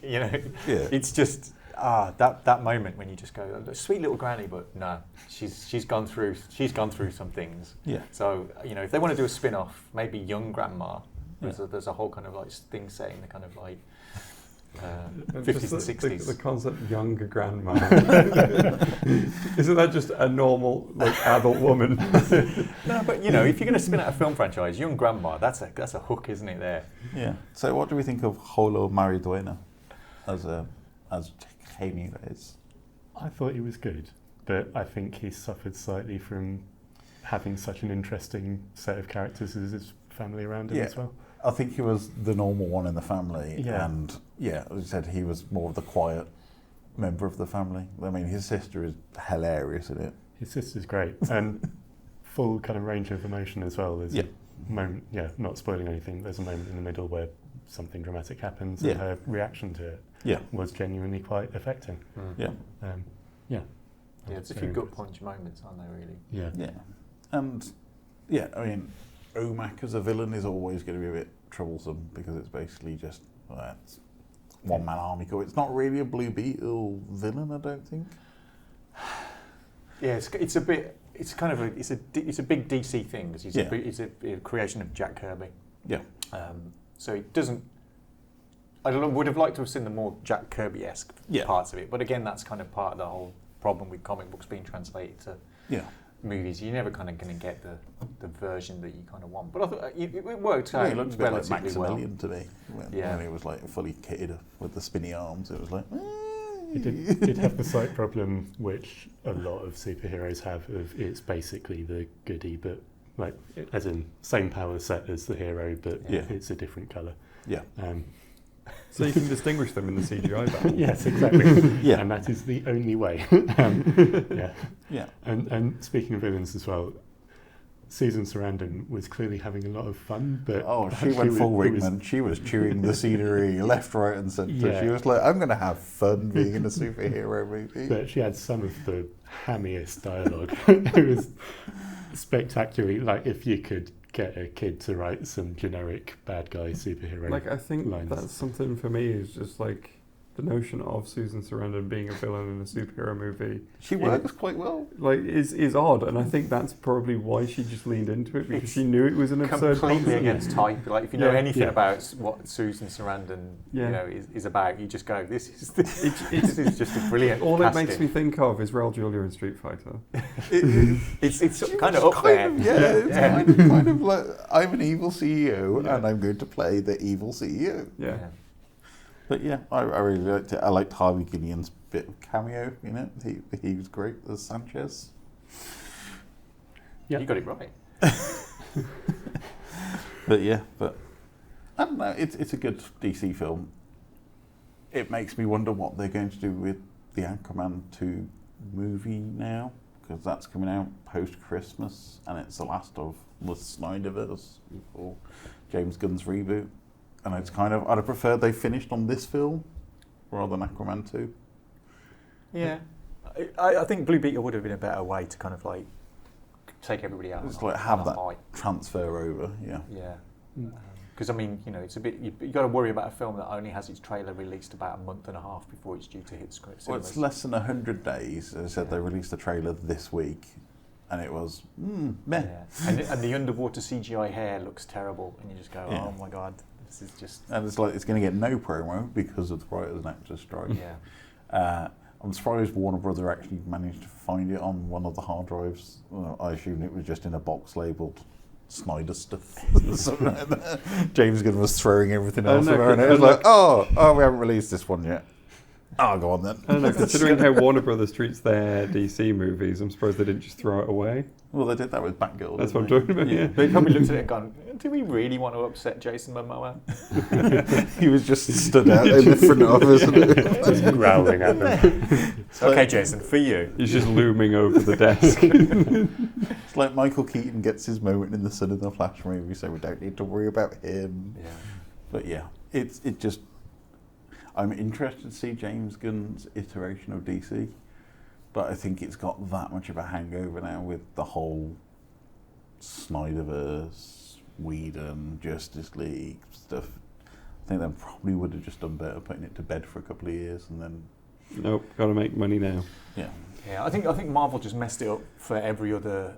you know, it's just that moment when you just go, sweet little granny, but no, she's gone through some things. Yeah. So you know, if they want to do a spin-off, maybe young grandma. There's a whole kind of like thing saying the kind of like 50s and 60s. The concept of younger grandma. Isn't that just a normal like adult woman? No, but you know, if you're going to spin out a film franchise, young grandma, that's a hook, isn't it? There. Yeah. So, what do we think of Holo Mariduena as Jamie is? I thought he was good, but I think he suffered slightly from having such an interesting set of characters as his family around him as well. I think he was the normal one in the family, and as I said, he was more of the quiet member of the family. I mean, his sister is hilarious in it. His sister's great, and full kind of range of emotion as well. There's a moment, not spoiling anything, there's a moment in the middle where something dramatic happens, and her reaction to it was genuinely quite affecting. It's a few gut punch moments, aren't there, really? Yeah. And, I mean, Omak as a villain is always going to be a bit troublesome because it's basically just it's one-man army corps. It's not really a Blue Beetle villain, I don't think. Yeah, it's a bit. It's kind of it's a big DC thing because it's a creation of Jack Kirby. Yeah. So it doesn't. I would have liked to have seen the more Jack Kirby-esque parts of it, but again, that's kind of part of the whole problem with comic books being translated to movies. You're never kind of going to get the version that you kind of want. But I thought it worked out. It looked a bit like relatively Maximilian to me when it was like fully kitted with the spinny arms. It was like. It did have the slight problem which a lot of superheroes have of it's basically the goodie, but like as in same power set as the hero, but it's a different colour. Yeah. So you can distinguish them in the CGI battle. Yes, exactly. And that is the only way. And speaking of villains as well, Susan Sarandon was clearly having a lot of fun, but she went full Rickman. She was chewing the scenery left, right, and centre. She was like, "I'm going to have fun being in a superhero movie." But she had some of the hammiest dialogue. It was spectacularly like if you could get a kid to write some generic bad guy superhero. Like I think lines. that's something for me is just like the notion of Susan Sarandon being a villain in a superhero movie. She works quite well. Like is odd, and I think that's probably why she just leaned into it because she knew it was an absurd completely concept. against type. Like if you know anything about what Susan Sarandon is about, you just go, this is just a brilliant. All casting. it makes me think of is Raul Julia in Street Fighter. It's kind of up there. It's kind of like I'm an evil CEO and I'm going to play the evil CEO. Yeah. But I really liked it. I liked Harvey Guillion's bit of cameo in it. He was great as Sanchez. Yeah, you got it right. But I don't know. It's a good DC film. It makes me wonder what they're going to do with the Aquaman 2 movie now, because that's coming out post Christmas, and it's the last of the Snyderverse or James Gunn's reboot. And it's kind of, I'd have preferred they finished on this film rather than Aquaman 2. Yeah. I think Blue Beetle would have been a better way to kind of like take everybody out. Just like have that transfer over, Yeah. Because I mean, it's a bit, you got to worry about a film that only has its trailer released about a month and a half before it's due to hit cinemas. Well, it's less than 100 days. As I said, they released the trailer this week. And it was, meh. Yeah. And the underwater CGI hair looks terrible. And you just go, oh my God. This is just... And it's like, it's going to get no promo because of the writers and actors strike. Yeah. I'm surprised Warner Brother actually managed to find it on one of the hard drives. Well, I assume it was just in a box labelled Snyder stuff. Something like that. James Gunn was throwing everything else around. It was like, we haven't released this one yet. Oh, go on then. I don't know, considering how Warner Brothers treats their DC movies, I'm surprised they didn't just throw it away. Well, they did that with Batgirl. That's what I'm didn't talking about, yeah. They probably looked at it and gone, do we really want to upset Jason Momoa? He was just stood out in the front office. Just growling at them. Okay, Jason, for you. He's just looming over the desk. It's like Michael Keaton gets his moment in the sun in the Flash movie, so we don't need to worry about him. Yeah. But yeah, it just... I'm interested to see James Gunn's iteration of DC, but I think it's got that much of a hangover now with the whole Snyderverse, Whedon, Justice League stuff. I think they probably would have just done better putting it to bed for a couple of years and then... Nope, got to make money now. Yeah. Yeah, I think Marvel just messed it up for every other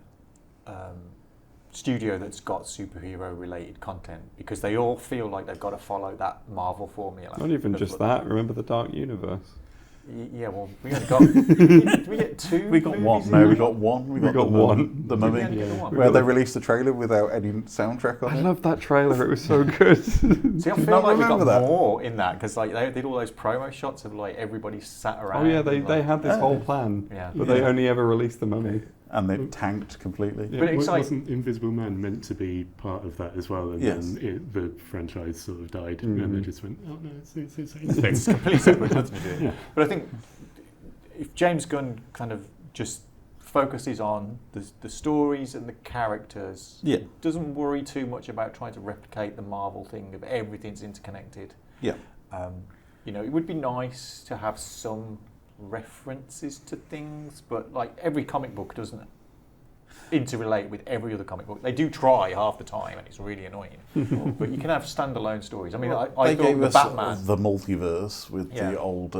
studio that's got superhero-related content because they all feel like they've got to follow that Marvel formula. Not even just that. Remember the Dark Universe? Yeah, well, we only got... did we get 2? We got one. movies No, in we that? got one. We got one. The Did we Mummy. only get the one? Where they released the trailer without any soundtrack on I it. love that trailer. It was so good. See, I feel not like we got remember that. more in that because like they did all those promo shots of like everybody sat around. Oh yeah, they and, had this whole plan, Yeah. but they only ever released the Mummy. And they tanked completely. Yeah. But it's like- Wasn't Invisible Man meant to be part of that as well? And Yes. then the franchise sort of died, Mhm. and they just went, oh no, it's the same it's thing. completely separate, nothing to do with it. Yeah. But I think if James Gunn kind of just focuses on the stories and the characters, Yeah. doesn't worry too much about trying to replicate the Marvel thing of everything's interconnected. Yeah. You know, it would be nice to have some references to things, but like every comic book doesn't interrelate with every other comic book. They do try half the time, and it's really annoying. But you can have standalone stories. I mean, I They thought gave the us Batman. the multiverse with Yeah. the old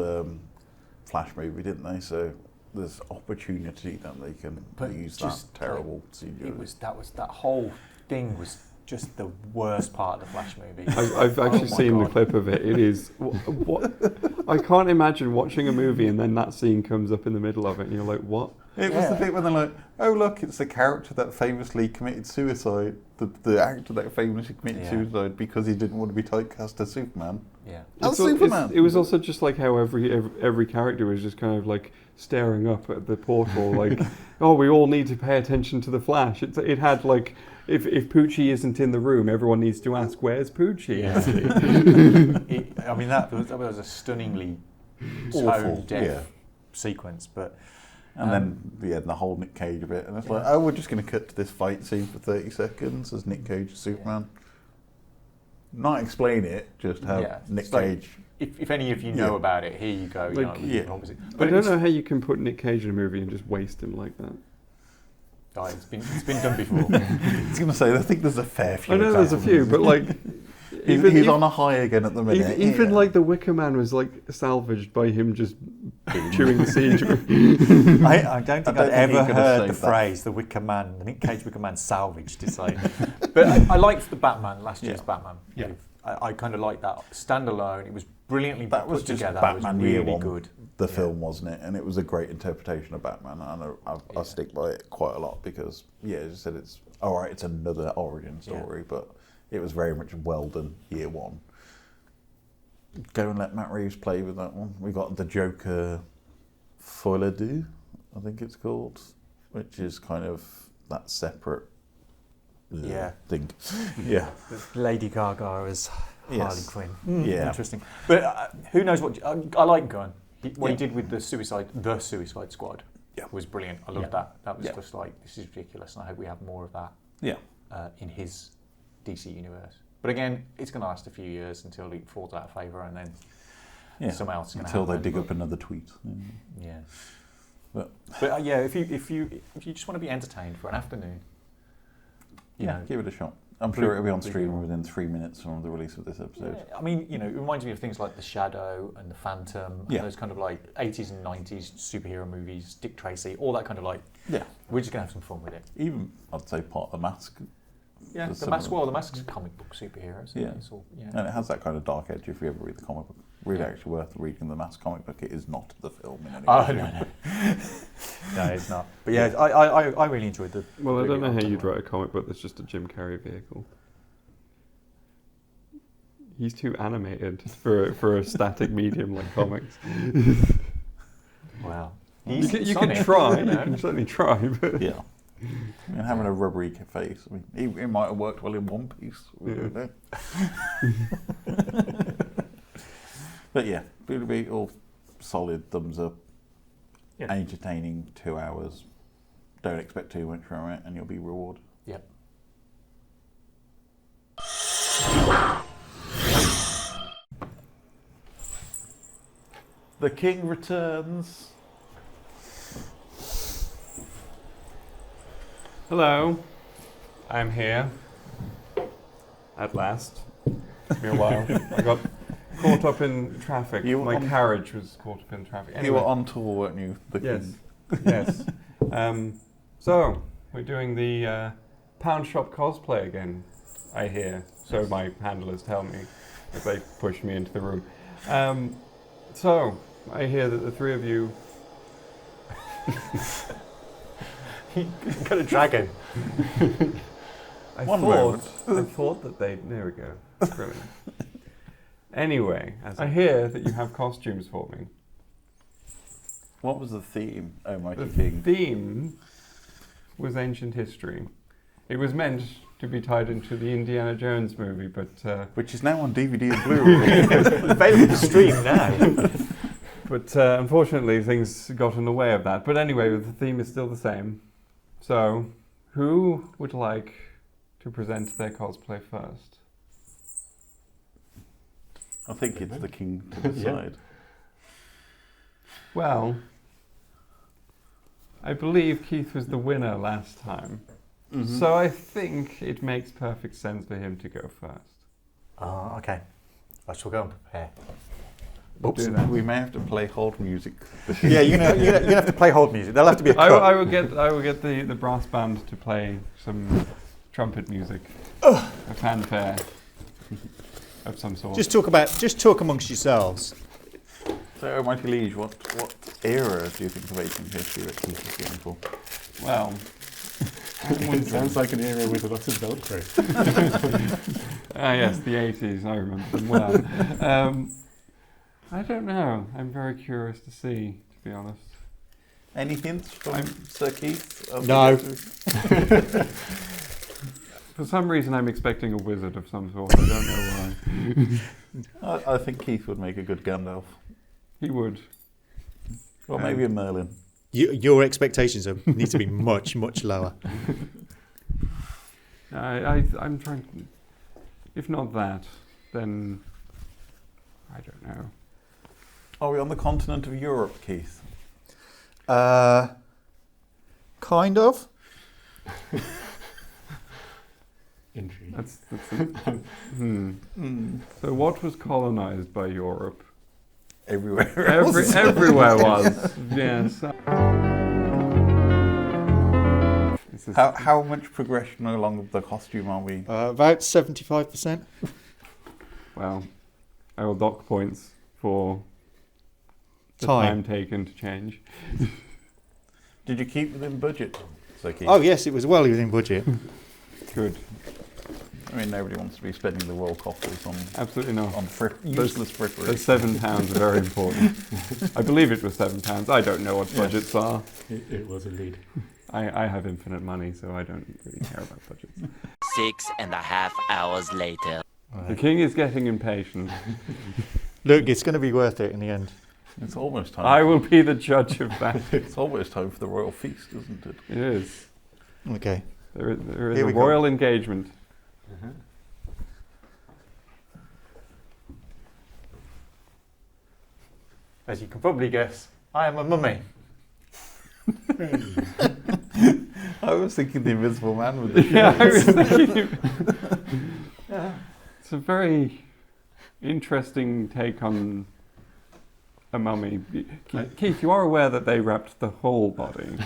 Flash movie, didn't they? So there's opportunity that they can But use just, that terrible CGI. That whole thing was just the worst part of the Flash movie. I've actually Oh my seen the God. clip of it. It is. What? I can't imagine watching a movie and then that scene comes up in the middle of it, and you're like, what? It was the Yeah. bit when they're like, oh look, it's the character that famously committed suicide, the actor that famously committed Yeah. suicide because he didn't want to be typecast as Superman. Yeah. That's It's- Superman. It was also just like how every character was just kind of like staring up at the portal, like, oh, we all need to pay attention to the Flash. It had like, if Poochie isn't in the room, everyone needs to ask, where's Poochie? Yeah. I mean, that was a stunningly Awful, tone-deaf yeah. sequence, but And then the whole Nick Cage bit, and it's like, oh, we're just going to cut to this fight scene for 30 seconds as Nick Cage is Superman. Not explain it, just have Yeah. Nick It's like- Cage. if any of you know Yeah. about it, here you go. You Like, know, yeah. obviously. I don't it's- know how you can put Nick Cage in a movie and just waste him like that. Oh, it's been done before. I was going to say, I think there's a fair few. I know there's a few, but like, He's on a high again at the minute. even yeah. like the Wicker Man was like salvaged by him just chewing the siege. I don't think don't I'd think he ever could have heard the saved that. phrase "the Wicker Man," the Nick Cage Wicker Man salvaged. It's like, but I liked the Batman last year's Yeah. Batman. Yeah. I kind of liked that standalone. It was brilliantly That was put just together. Batman it was Year really One, good. the Yeah. film, wasn't it? And it was a great interpretation of Batman, and I Yeah. stick by it quite a lot because, yeah, as you said, it's all right. It's another origin story, but it was very much well done. Year One. Go and let Matt Reeves play with that one. We got the Joker Folie Deux, I think it's called, which is kind of that separate thing. Yeah. Lady Gaga as Harley Yes. Quinn. Yeah. Interesting. But who knows what? I like Gunn. What he Yeah. did with the Suicide Squad was brilliant. I loved that. That was Yeah. just like, this is ridiculous, and I hope we have more of that Yeah. in his DC universe. But again, it's going to last a few years until he falls out of favour, and then Yeah. something else is going to Until happen. they dig up another tweet. Yeah. But Yeah, if you just want to be entertained for an afternoon, you know, give it a shot. I'm sure it'll be on stream within 3 minutes from the release of this episode. yeah, I mean, you know, it reminds me of things like The Shadow and The Phantom, Yeah. and those kind of like 80s and 90s superhero movies, Dick Tracy, all that kind of like. Yeah. We're just going to have some fun with it. Even, I'd say, part of the mask. Yeah, There's the some Mask. of them. Well, the Mask's comic book superheroes. Yeah. It's all, yeah. And it has that kind of dark edge if you ever read the comic book. Really Yeah. actually worth reading the Mask comic book. It is not the film in any Oh way. no, no, it's not. But yeah, I really enjoyed the. Well, I don't know how movie. you'd write a comic book that's just a Jim Carrey vehicle. He's too animated for a static medium like comics. Wow. You can try. You can certainly try, but Yeah. And having a rubbery face. I mean, it might have worked well in One Piece. We don't know. But yeah, Beetle, solid thumbs up. Yeah. Entertaining 2 hours. Don't expect too much from it, and you'll be rewarded. Yep. The King returns. hello, I'm here. At last. Took me a while. I got caught up in traffic. My carriage was caught up in traffic. Anyway. You were on tour, weren't you? The Yes. King. Yes. So, we're doing the Poundshop Cosplay again, I hear. So my handlers tell me, as they push me into the room. So, I hear that the three of you... You got a dragon. I One thought that they... There we go. Brilliant. Anyway, I hear that you have costumes for me. What was the theme, Oh Mighty The King? theme was ancient history. It was meant to be tied into the Indiana Jones movie, but Which is now on DVD and Blu-ray. Available to stream now. Unfortunately things got in the way of that. But anyway, the theme is still the same. So, who would like to present their cosplay first? I think it's the King to decide. Well, I believe Keith was the winner last time. Mm-hmm. So I think it makes perfect sense for him to go first. Oh, okay. I shall go and prepare. Oops, Do that. we may have to play hold music. Yeah, you're gonna have to play hold music. There'll have to be a cut. I will get the brass band to play some trumpet music, a fanfare of some sort. Just talk amongst yourselves. So, Oh Mighty Liege, what era do you think of ancient history that Keith is going for? Well, It sounds like an era with a lot of Velcro. yes, the 80s. I remember them well. I don't know. I'm very curious to see, to be honest. Any hints from Sir Keith? No. For some reason, I'm expecting a wizard of some sort. I don't know why. I think Keith would make a good Gandalf. He would. Or maybe a Merlin. Your expectations need to be much, much lower. I'm trying. If not that, then I don't know. Are we on the continent of Europe, Keith? Kind of. Intrigue. That's So what was colonized by Europe? Everywhere else. Everywhere was. Yes. How much progression along the costume are we? About 75%. Well, I will dock points for the time taken to change. Did you keep within budget, Sir Keith? Oh yes, it was well within budget. Good. I mean, nobody wants to be spending the royal coffers on Absolutely not. useless frippery. The £7 are very important. I believe it was £7. I don't know what budgets are. It was indeed. I have infinite money, so I don't really care about budgets. 6.5 hours later. The king is getting impatient. Look, it's going to be worth it in the end. It's almost time. I will be the judge of that. It's almost time for the royal feast, isn't it? It is. Okay. There is Here a we go. royal engagement. As you can probably guess, I am a mummy. I was thinking the Invisible Man with the Yeah, I was thinking. It's a very interesting take on a mummy. Keith, you are aware that they wrapped the whole body.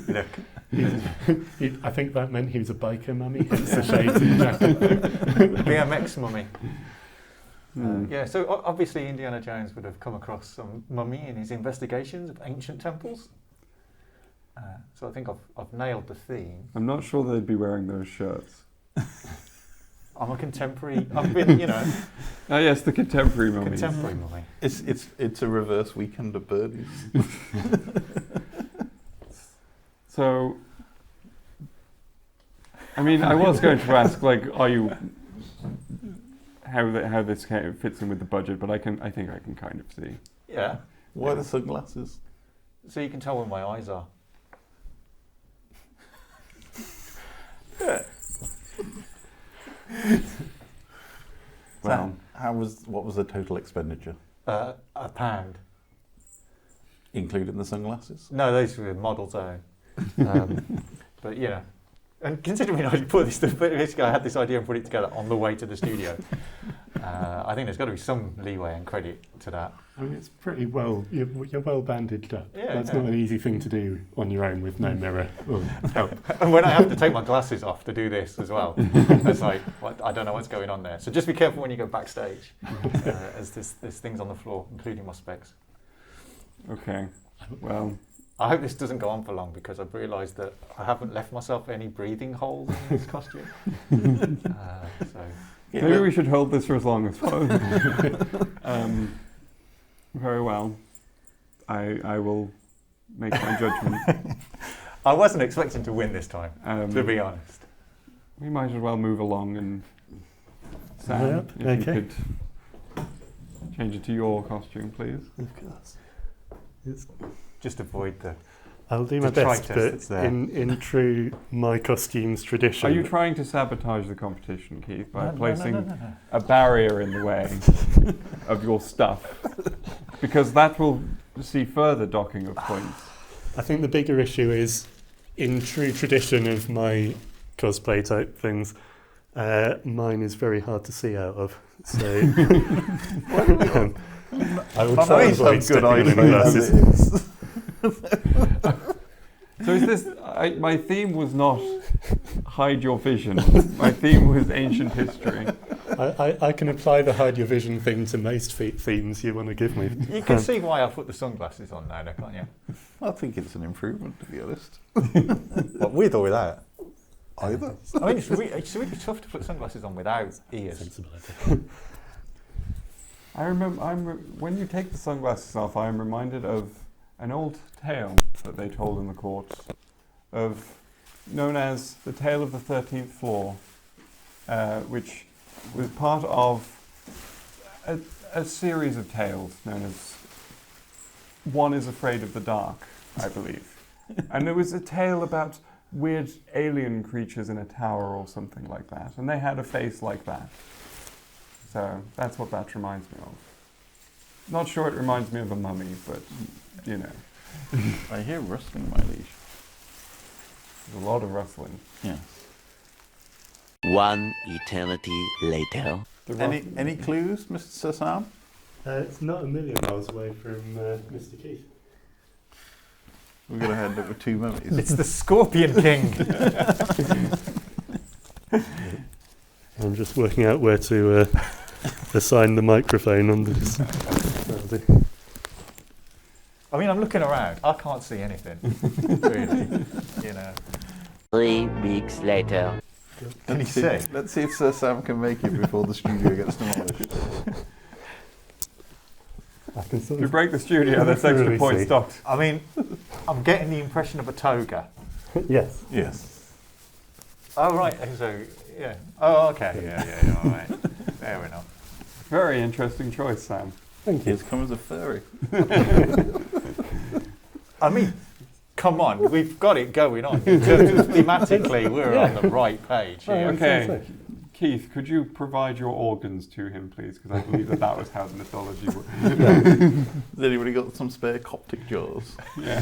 Look. I think that meant he was a biker mummy, hence the shades in the jacket. BMX mummy. Hmm. Yeah, so obviously Indiana Jones would have come across some mummy in his investigations of ancient temples. So I think I've nailed the theme. I'm not sure they'd be wearing those shirts. I'm a contemporary. I've been, you know, Oh yes, the contemporary mummies. contemporary mummy. It's a reverse Weekend at Bernie's. So, I mean, I was going to ask, like, are you how this kind of fits in with the budget? But I think I can kind of see. Yeah. Why the sunglasses? So you can tell where my eyes are. Well, What was the total expenditure, £1. including the sunglasses? No, those were models only. But you know, and considering I put this, basically I had this idea and put it together on the way to the studio. I think there's got to be some leeway and credit to that. I mean, it's pretty well, you're well bandaged up. Yeah, That's yeah. not an easy thing to do on your own with no mirror or help. And when I have to take my glasses off to do this as well, it's like, I don't know what's going on there. So just be careful when you go backstage, as there's things on the floor, including my specs. okay. Well, I hope this doesn't go on for long because I've realised that I haven't left myself any breathing holes in this costume. So maybe we should hold this for as long as possible. Very well. I will make my judgment. I wasn't expecting to win this time, to be honest. We might as well move along and Sam, Yep, if okay. you could change it to your costume, please. Of course. Just avoid the. I'll do my best, detritus that's but there. in true my costumes tradition. Are you trying to sabotage the competition, Keith, by No, placing no. a barrier in the way of your stuff? Because that will see further docking of points. I think the bigger issue is, in true tradition of my cosplay type things, mine is very hard to see out of. So I will try and avoid stepping on any glasses. So is this? My theme was not hide your vision. My theme was ancient history. I can apply the hide your vision thing to most themes you want to give me. You can see why I put the sunglasses on now, can't you? I think it's an improvement, to be honest. What, with or without? Either. I mean, it's really tough to put sunglasses on without ears. Sensible idea. I remember. When you take the sunglasses off, I am reminded of an old tale that they told in the courts, known as the Tale of the 13th Floor, which was part of a series of tales known as One is Afraid of the Dark, I believe. And there was a tale about weird alien creatures in a tower or something like that, and they had a face like that. So that's what that reminds me of. Not sure it reminds me of a mummy, but you know. I hear rustling, my liege. There's a lot of rustling. Yeah. One eternity later. Any clues, Mr. Sam? It's not a million miles away from Mr. Keith. We're going to end up with two mummies. It's the Scorpion King. I'm just working out where to assign the microphone on this. I mean, I'm looking around. I can't see anything, really. You know. 3 weeks later. Can you see? Let's see if Sir Sam can make it before the studio gets demolished. I can sort If you of break the studio, that's extra Really points see. docked. I mean, I'm getting the impression of a toga. yes. Yes. Oh, right. So, yeah. Oh, okay. Yeah. All right. Fair enough. Very interesting choice, Sam. Thank you. He's come as a furry. I mean, come on. We've got it going on. In terms of thematically, we're on the right page here. Okay. Keith, could you provide your organs to him, please? Because I believe that was how the mythology worked. Has anybody got some spare Coptic jaws? Yeah.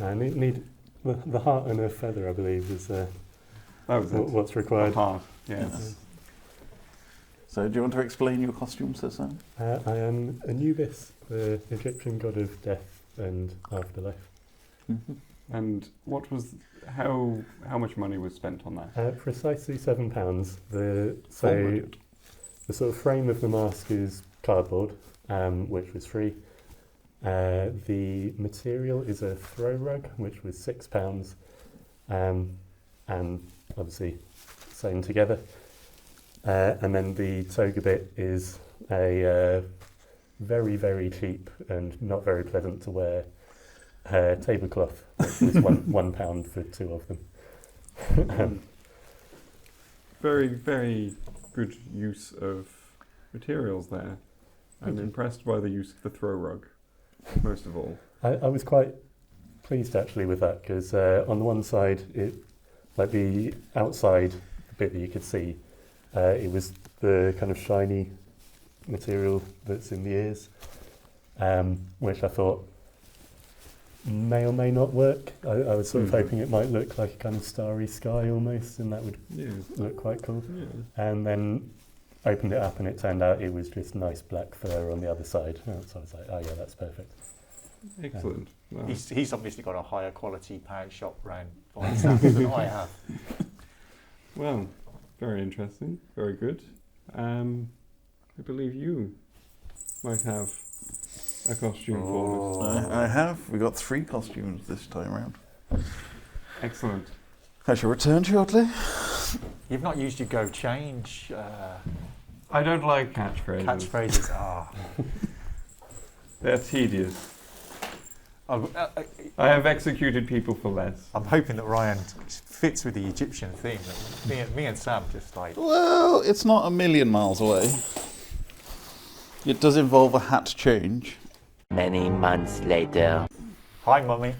I need the heart and a feather, I believe, is That was it. what's required. Apart. Yes. So, do you want to explain your costume, Sir Sam? I am Anubis, the Egyptian god of death and afterlife. Mm-hmm. And what was how much money was spent on that? Precisely £7. The Forward. sort of frame of the mask is cardboard, which was free. The material is a throw rug, which was £6, and obviously sewn together. And then the toga bit is a very, very cheap and not very pleasant to wear tablecloth. It's £1 for 2 of them. Very, very good use of materials there. I'm impressed by the use of the throw rug, most of all. I was quite pleased actually with that because on the one side, like the outside bit that you could see, it was the kind of shiny material that's in the ears, which I thought may or may not work. I was sort of hoping it might look like a kind of starry sky almost, and that would look quite cool. Yeah. And then opened it up and it turned out it was just nice black fur on the other side. So I was like, oh yeah, that's perfect. Excellent. Wow. He's obviously got a higher quality Poundshop round by standards than I have. Well, very interesting. Very good. I believe you might have a costume for us. I have. We got 3 costumes this time around. Excellent. I shall return shortly. You've not used your go change I don't like catchphrases. catchphrases. They're tedious. I have executed people for less. I'm hoping that Ryan fits with the Egyptian theme. Me and Sam just like... Well, it's not a million miles away. It does involve a hat change. Many months later. Hi, Mummy.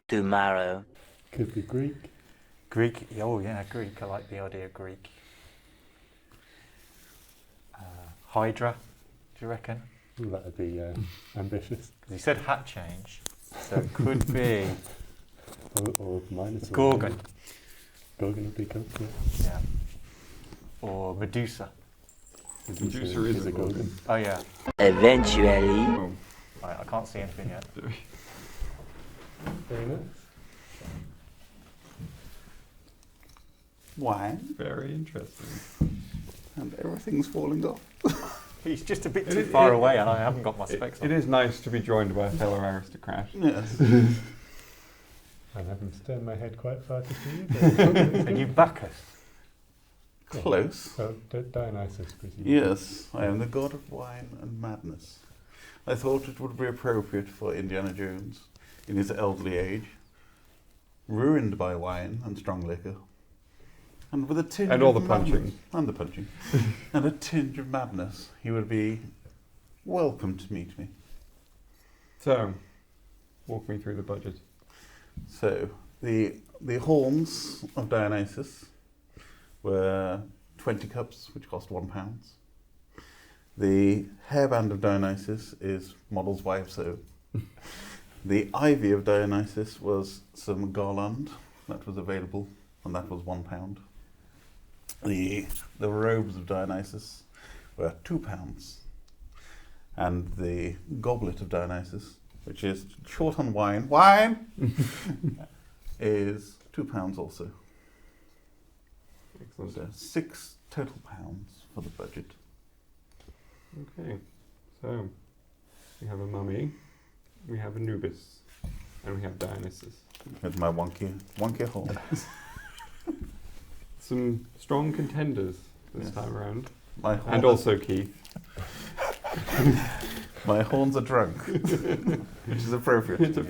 Tomorrow. Could be Greek. Greek. Oh, yeah, Greek. I like the idea of Greek. Hydra, do you reckon? Ooh, that would be ambitious. Because he said hat change, so it could be... or Minotaur. Gorgon. Gorgon would be cool, yeah. Yeah. Or Medusa. Medusa is a Gorgon. Oh, yeah. Eventually. Oh. Right, I can't see anything yet. Very nice. Wine. Very interesting. And everything's falling off. He's just a bit too far away and I haven't got my specs on. It is nice to be joined by a fellow aristocrat. Yes. I'm having to turn my head quite far to see you. Are you Bacchus? Close. Oh, Dionysus, presumably. Yes, I am the god of wine and madness. I thought it would be appropriate for Indiana Jones, in his elderly age, ruined by wine and strong liquor, and with a tinge And all of the madness- punching. And the punching. And a tinge of madness, he would be welcome to meet me. So, walk me through the budget. So, the horns of Dionysus were 20 cups, which cost £1. The hairband of Dionysus is model's wife, so the ivy of Dionysus was some garland that was available, and that was £1. The robes of Dionysus were £2, and the goblet of Dionysus, which is short on wine, is £2 also. Excellent. So £6 total for the budget. Okay, so we have a mummy, we have Anubis, and we have Dionysus. With my wonky horn. Some strong contenders this Yes. time around. My horn And also Keith. my horns are drunk, which is appropriate. It's a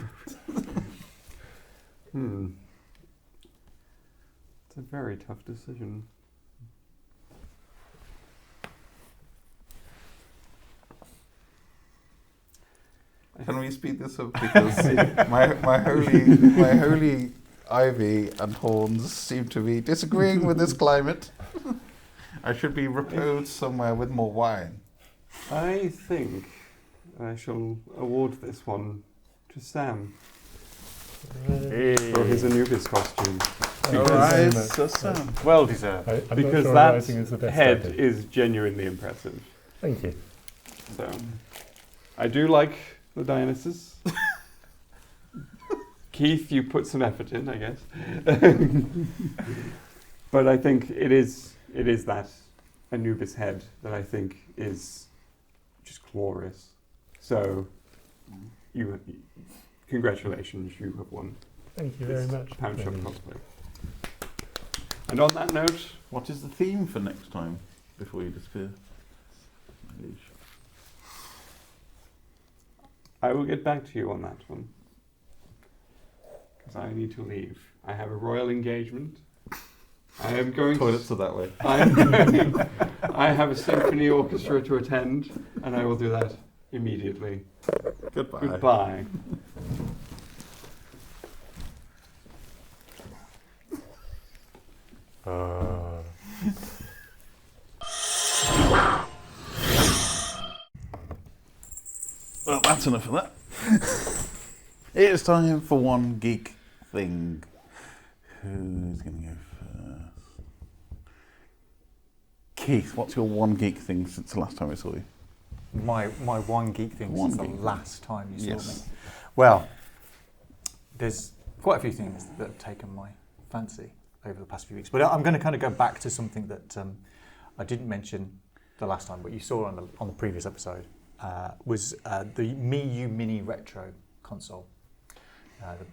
It's a very tough decision. Can we speed this up, because my holy ivy and horns seem to be disagreeing with this climate. I should be reposed somewhere with more wine. I think I shall award this one to Sam for his Anubis costume. All right, so Sam. Well deserved. I'm Because not sure that writing is the best head idea. is genuinely impressive. Thank you. So, I do like the Dionysus. Keith, you put some effort in, I guess. But I think it is that Anubis head that I think is just glorious. So, congratulations, you have won Thank you very much. Poundshop Cosplay. And on that note, What is the theme for next time before you disappear? I will get back to you on that one. Because I need to leave. I have a royal engagement. I am going Toilets are that way. I have a symphony orchestra to attend, and I will do that immediately. Goodbye. Goodbye. Well, that's enough of that. It's time for One Geek Thing. Who's going to go first? Keith, what's your One Geek Thing since the last time I saw you? My One Geek Thing One since Geek. the last time you saw Yes. me. Well, there's quite a few things that have taken my fancy over the past few weeks, but I'm going to kind of go back to something that I didn't mention the last time, but you saw on the previous episode, was the Miyoo Mini Retro console.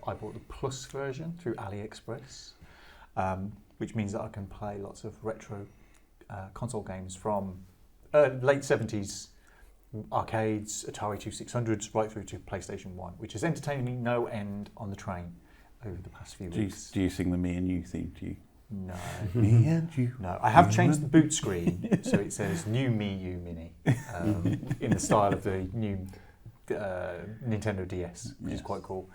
I bought the Plus version through AliExpress, which means that I can play lots of retro console games from late 70s arcades, Atari 2600s, right through to PlayStation 1, which has entertained me no end on the train over the past few weeks. Do you sing the Me and You theme to you? No. Me and You. No, I have changed the boot screen so it says New Miyoo Mini in the style of the new Nintendo DS, which is quite cool.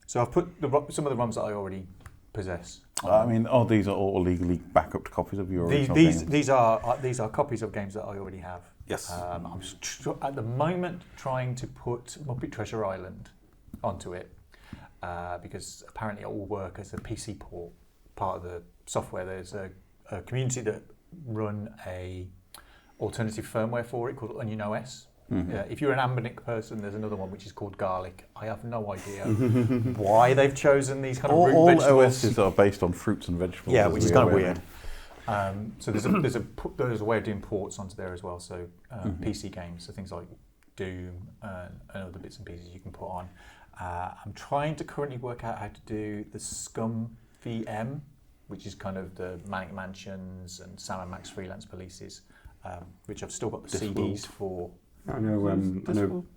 So I've put some of the ROMs that I already possess. I mean, these are all legally backed copies of your original games. These are copies of games that I already have. Yes. I'm at the moment trying to put Muppet Treasure Island onto it because apparently it will work as a PC port. Part of the software, there's a community that run a alternative firmware for it called Onion OS. If you're an Ambonic person, there's another one which is called Garlic. I have no idea why they've chosen these kind of root all vegetables. OSs are based on fruits and vegetables. Yeah, as which is we kind of all weird. know. So there's a way of doing ports onto there as well. So PC games, so things like Doom and other bits and pieces you can put on. I'm trying to currently work out how to do the Scum VM, which is kind of the Manic Mansions and Sam & Max Freelance Polices, which I've still got the CDs for. I know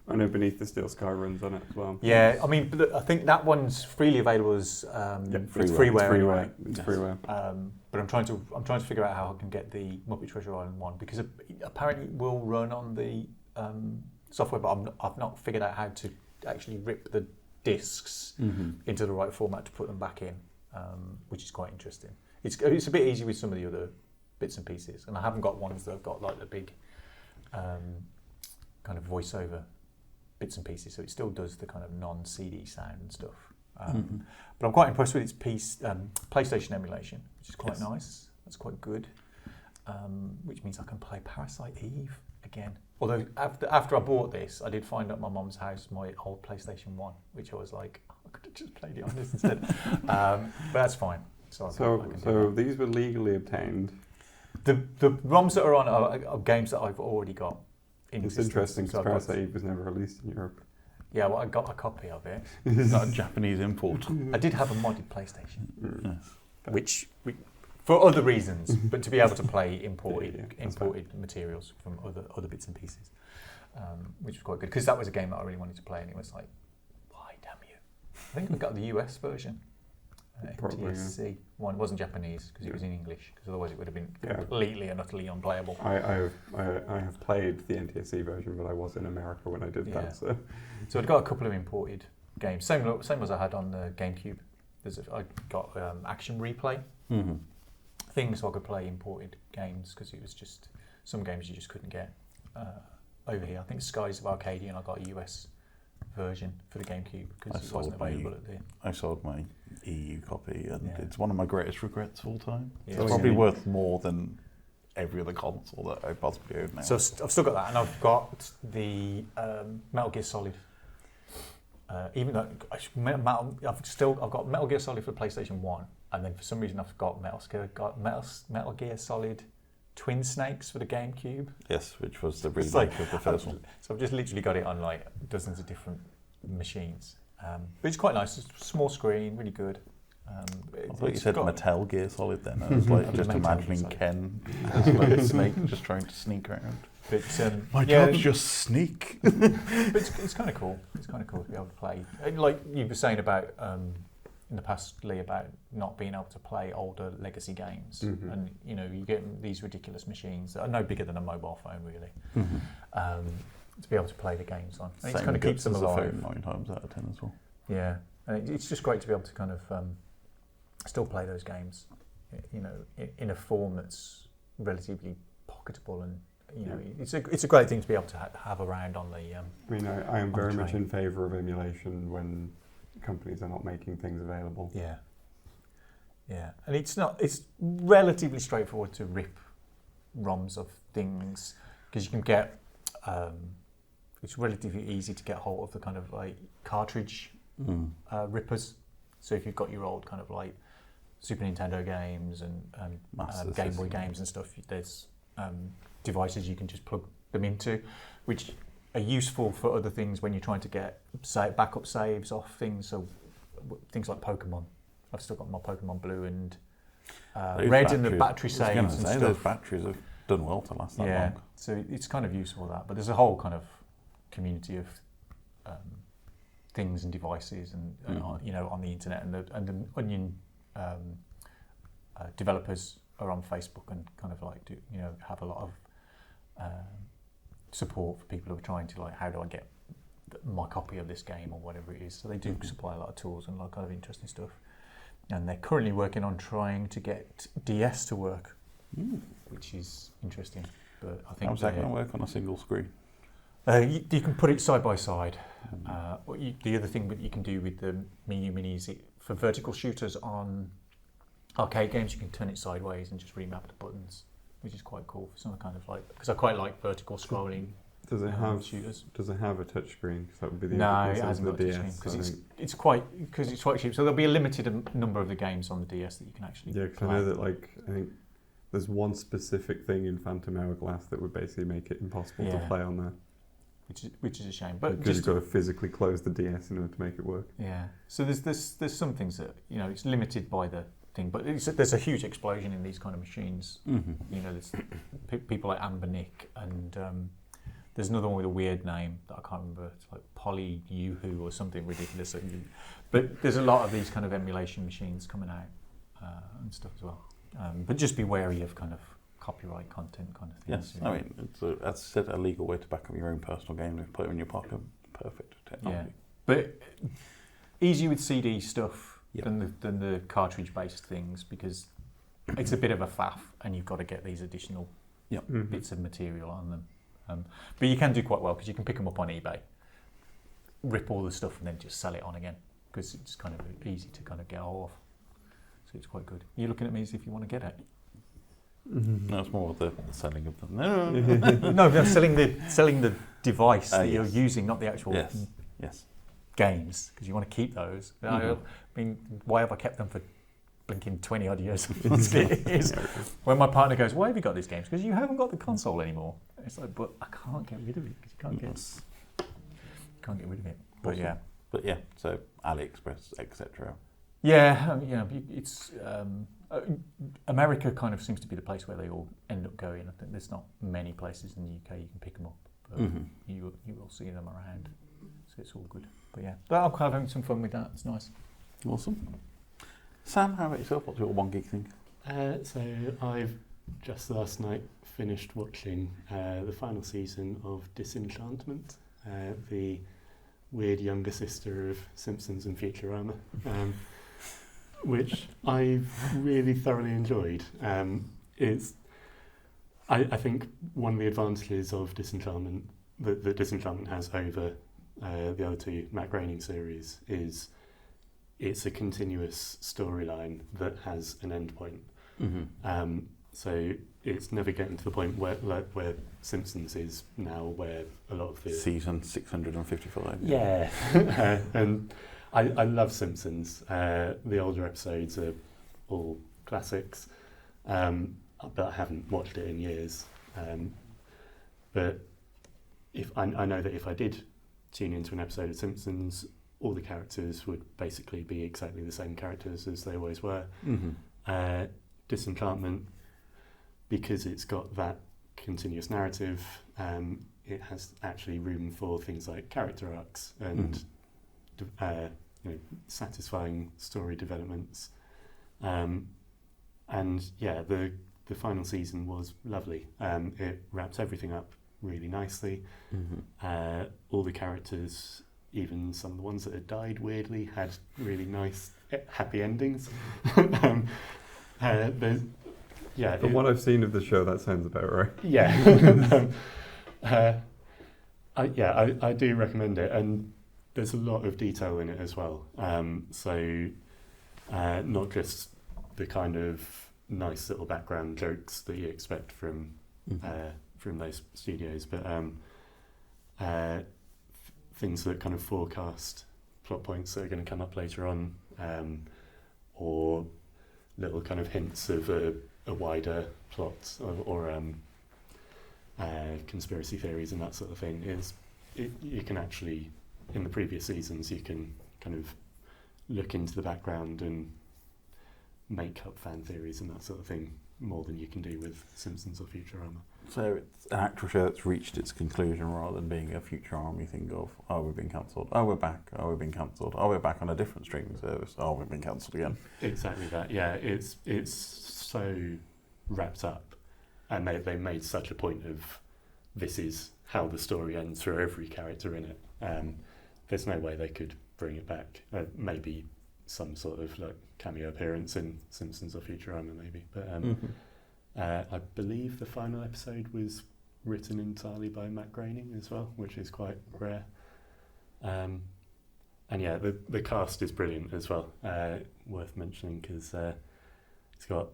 Beneath the Steel Sky runs on it as well. Yeah, I mean, I think that one's freely available as it's freeware. Anyway. It's freeware. But I'm trying to figure out how I can get the Muppet Treasure Island one because it apparently will run on the software, but I've not figured out how to actually rip the discs into the right format to put them back in, which is quite interesting. It's a bit easy with some of the other bits and pieces, and I haven't got ones that have got like the big kind of voiceover bits and pieces, so it still does the kind of non-CD sound and stuff. But I'm quite impressed with its PlayStation emulation, which is quite nice. That's quite good, which means I can play Parasite Eve again. Although after I bought this, I did find at my mum's house my old PlayStation 1, which I was like, I could have just played it on this instead. But that's fine. So these were legally obtained. The ROMs that are on are games that I've already got. It's interesting because Parasite Eve was never released in Europe. Yeah, well, I got a copy of it. It's not a Japanese import. I did have a modded PlayStation, which for other reasons, but to be able to play imported materials from other bits and pieces, which was quite good because that was a game that I really wanted to play, and it was like, why damn you? I think we got the US version. NTSC one. It wasn't Japanese because it was in English, because otherwise it would have been completely and utterly unplayable. I have played the NTSC version, but I was in America when I did that. So I've got a couple of imported games, same as I had on the GameCube. I got Action Replay thing, so I could play imported games because it was just some games you just couldn't get over here. I think Skies of Arcadia, I got a US version for the GameCube because it wasn't available at the. I sold my EU copy, and it's one of my greatest regrets of all time. Yeah, it's probably worth more than every other console that I possibly own now. So I've still got that, and I've got the Metal Gear Solid. Even though I've got Metal Gear Solid for PlayStation 1, and then for some reason I've got Metal Gear Solid Twin Snakes for the GameCube. Yes, which was the remake of the first one. So I've just literally got it on dozens of different machines. But it's quite nice. It's a small screen, really good. I thought you said Mattel Gear Solid then. I was like just Metal imagining Gear Solid. Ken as like a snake just trying to sneak around. But, My job's just sneak. but it's kind of cool. It's kind of cool to be able to play. And like you were saying about in the past, Leigh, about not being able to play older legacy games, and you get these ridiculous machines that are no bigger than a mobile phone, really, to be able to play the games on. And it kind of keeps them alive. 9 times out of 10 as well. Yeah, and it's just great to be able to kind of still play those games, in a form that's relatively pocketable, and it's a great thing to be able to have around on the. I mean, I am very much in favour of emulation when companies are not making things available. Yeah, and it's relatively straightforward to rip ROMs of things because you can get. It's relatively easy to get hold of the kind of like cartridge rippers. So if you've got your old kind of like Super Nintendo games and Game Boy games and stuff, there's devices you can just plug them into, which are useful for other things when you're trying to get backup saves off things. So things like Pokemon. I've still got my Pokemon Blue and Red and the battery saves and stuff. Those batteries have done well to last that long. So it's kind of useful that. But there's a whole kind of community of things and devices and on the internet, and the Onion developers are on Facebook and kind of like have a lot of support for people who are trying to like, how do I get my copy of this game or whatever it is. So they do supply a lot of tools and a lot of kind of interesting stuff. And they're currently working on trying to get DS to work, which is interesting. But I think how's that going to work on a single screen? You can put it side by side. The other thing that you can do with the Miyoo Mini is for vertical shooters on arcade games, you can turn it sideways and just remap the buttons, which is quite cool for some kind of like, because I quite like vertical scrolling. Does it have shooters? Does it have a touchscreen? Because that would be the no, it impetus hasn't of got the a touchscreen DS. because it's quite cheap. So there'll be a limited number of the games on the DS that you can actually. Yeah, because I know that I think there's one specific thing in Phantom Hourglass that would basically make it impossible to play on there. Which is a shame, but because you've got to physically close the DS in order to make it work. Yeah, so there's some things that it's limited by the thing, but there's a huge explosion in these kind of machines. There's people like Amber Nick, and there's another one with a weird name that I can't remember. It's like Polly Yoo-hoo or something ridiculous. But there's a lot of these kind of emulation machines coming out and stuff as well. But just be wary of kind of copyright content kind of things. Yes, I mean, it's as I said, a legal way to back up your own personal game and put it in your pocket. Perfect technology. Yeah, but easier with CD stuff than the cartridge-based things, because it's a bit of a faff, and you've got to get these additional bits of material on them. But you can do quite well because you can pick them up on eBay, rip all the stuff, and then just sell it on again, because it's kind of easy to kind of get hold of. So it's quite good. You're looking at me as if you want to get it. No, it's more the selling of them. No, selling the device that you're using, not the actual games, because you want to keep those. I mean, why have I kept them for blinking 20 odd years? When my partner goes, "Why have you got these games?" Because you haven't got the console anymore. It's like, but I can't get rid of it because you can't get rid of it. But yeah, so AliExpress, etc. Yeah, it's America kind of seems to be the place where they all end up going. I think there's not many places in the UK you can pick them up, but you will see them around, so it's all good. But yeah, I'm kind of having some fun with that. It's nice. Awesome. Sam, how about yourself? What's your One Geek Thing? So I've just last night finished watching the final season of Disenchantment, the weird younger sister of Simpsons and Futurama, which I've really thoroughly enjoyed. I think one of the advantages of Disenchantment that Disenchantment has over the other two Matt Groening series is it's a continuous storyline that has an end point. So it's never getting to the point where Simpsons is now, where a lot of the season 655. Yeah, and I love Simpsons. The older episodes are all classics, but I haven't watched it in years. But if I know that if I did tune into an episode of Simpsons, all the characters would basically be exactly the same characters as they always were. Disenchantment, because it's got that continuous narrative, it has actually room for things like character arcs and satisfying story developments. And yeah, the final season was lovely. It wrapped everything up really nicely. All the characters, even some of the ones that had died weirdly, had really nice, happy endings. From what I've seen of the show, that sounds about right. Yeah. I do recommend it, and there's a lot of detail in it as well. So not just the kind of nice little background jokes that you expect from those studios, but things that kind of forecast plot points that are going to come up later on, or little kind of hints of a wider plot or conspiracy theories and that sort of thing. You can actually, in the previous seasons, you can kind of look into the background and make up fan theories and that sort of thing more than you can do with Simpsons or Futurama. So it's an actual show that's reached its conclusion rather than being a Futurama you think of, oh, we've been cancelled, oh, we're back, oh, we've been cancelled, oh, we're back on a different streaming service, oh, we've been cancelled again. Exactly that, yeah. It's so wrapped up, and they made such a point of this is how the story ends for every character in it. There's no way they could bring it back. Maybe some sort of like cameo appearance in Simpsons or Futurama, maybe. But I believe the final episode was written entirely by Matt Groening as well, which is quite rare. And yeah, the cast is brilliant as well. Worth mentioning because it's got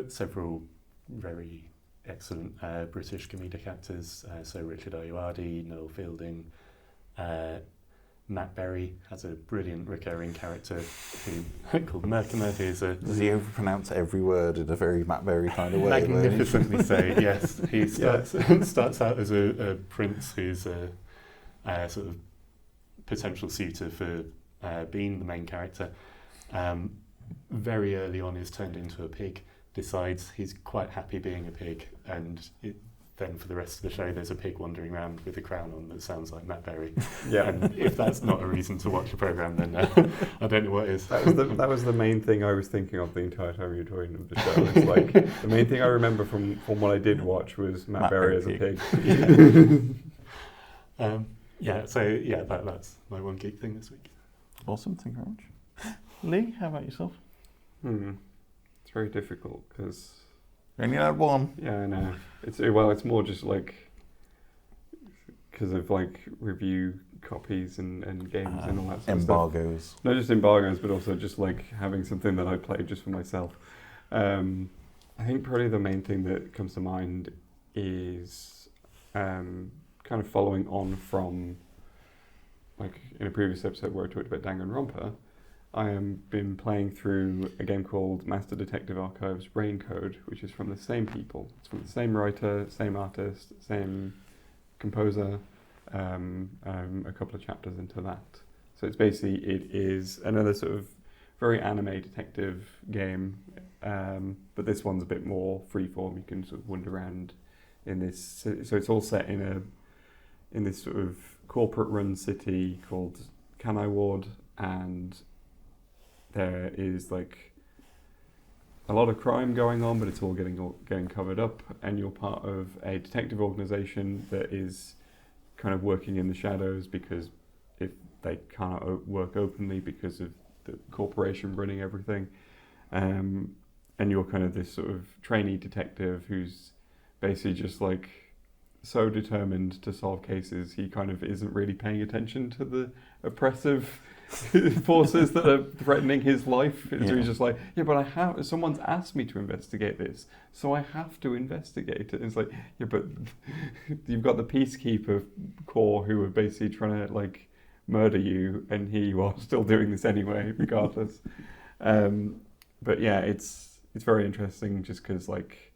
several very excellent British comedic actors. So Richard Ayoade, Noel Fielding, Matt Berry has a brilliant recurring character called Merkimer, who's Does he overpronounce every word in a very Matt Berry kind of way? Magnificently so, yes. He starts out as a prince who's a sort of potential suitor for Bean, the main character. Very early on is turned into a pig, decides he's quite happy being a pig, and then for the rest of the show there's a pig wandering around with a crown on that sounds like Matt Berry. Yeah. And if that's not a reason to watch the programme, then I don't know what is. That was the main thing I was thinking of the entire time you were talking of the show. It's like the main thing I remember from what I did watch was Matt Berry as a pig. That's my One Geek Thing this week. Awesome, thank you very much. Leigh, how about yourself? It's very difficult because... You only had one. Yeah, I know. It's more just like because of like review copies and games and all that sort embargoes. of stuff. Not just embargoes, but also just like having something that I played just for myself. I think probably the main thing that comes to mind is kind of following on from like in a previous episode where I talked about Danganronpa. I have been playing through a game called Master Detective Archives Raincode, which is from the same people. It's from the same writer, same artist, same composer, a couple of chapters into that. So it is another sort of very anime detective game, but this one's a bit more freeform. You can sort of wander around in this. So it's all set in this sort of corporate-run city called Kanai Ward, and there is like a lot of crime going on, but it's all getting covered up, and you're part of a detective organisation that is kind of working in the shadows because if they can't work openly because of the corporation running everything, and you're kind of this sort of trainee detective who's basically just like so determined to solve cases he kind of isn't really paying attention to the oppressive forces that are threatening his life. So he's just like, yeah, but someone's asked me to investigate this, so I have to investigate it. And it's like, yeah, but you've got the Peacekeeper Corps who are basically trying to like murder you, and here you are still doing this anyway, regardless. But yeah, it's very interesting just because like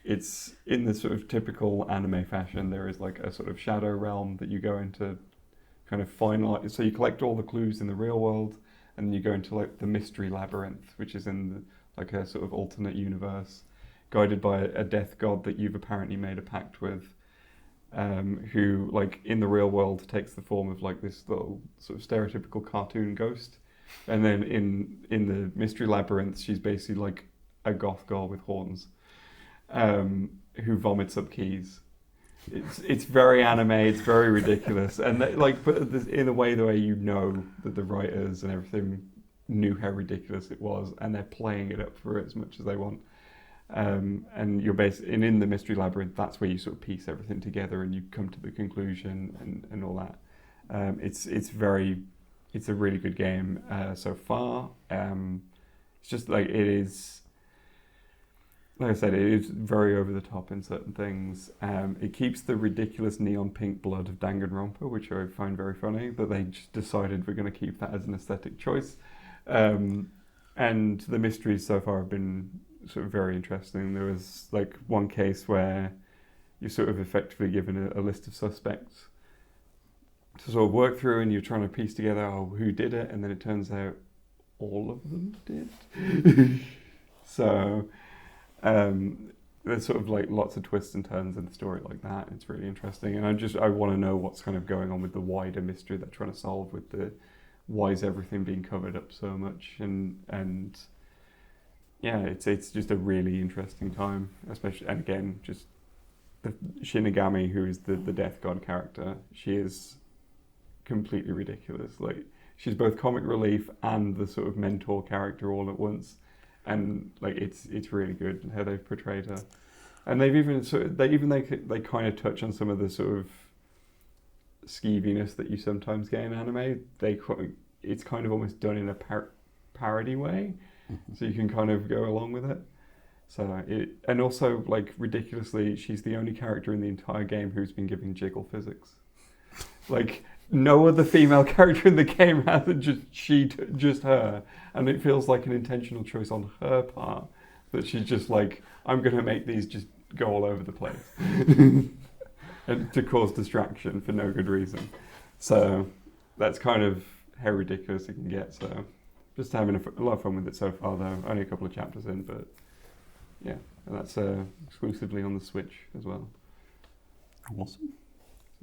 it's in the sort of typical anime fashion. There is like a sort of shadow realm that you go into kind of finalize. So you collect all the clues in the real world, and then you go into like the mystery labyrinth, which is in the, like a sort of alternate universe, guided by a death god that you've apparently made a pact with, who like in the real world takes the form of like this little sort of stereotypical cartoon ghost, and then in the mystery labyrinth she's basically like a goth girl with horns, who vomits up keys. It's very anime, it's very ridiculous, and like, but in a way, the way you know that the writers and everything knew how ridiculous it was, and they're playing it up for as much as they want. And you're basically in the mystery labyrinth. That's where you sort of piece everything together, and you come to the conclusion and all that. It's a really good game so far. It's just like it is. Like I said, it is very over the top in certain things. It keeps the ridiculous neon pink blood of Danganronpa, which I find very funny, that they just decided we're going to keep that as an aesthetic choice. And the mysteries so far have been sort of very interesting. There was like one case where you're sort of effectively given a list of suspects to sort of work through, and you're trying to piece together who did it, and then it turns out all of them did. So... there's sort of like lots of twists and turns in the story like that. It's really interesting, and I want to know what's kind of going on with the wider mystery they're trying to solve with the why is everything being covered up so much, and yeah, it's just a really interesting time, especially, and again, just the Shinigami, who is the death god character, she is completely ridiculous. Like, she's both comic relief and the sort of mentor character all at once. And like it's really good how they've portrayed her, and they've even they kind of touch on some of the sort of skeeviness that you sometimes get in anime. It's kind of almost done in a parody way, so you can kind of go along with it. So and also like ridiculously, she's the only character in the entire game who's been given jiggle physics. Like, no other female character in the game has it, just her, and it feels like an intentional choice on her part that she's just like, I'm going to make these just go all over the place and to cause distraction for no good reason. So that's kind of how ridiculous it can get. So just having a lot of fun with it so far, though. Only a couple of chapters in, but yeah, and that's exclusively on the Switch as well. Awesome.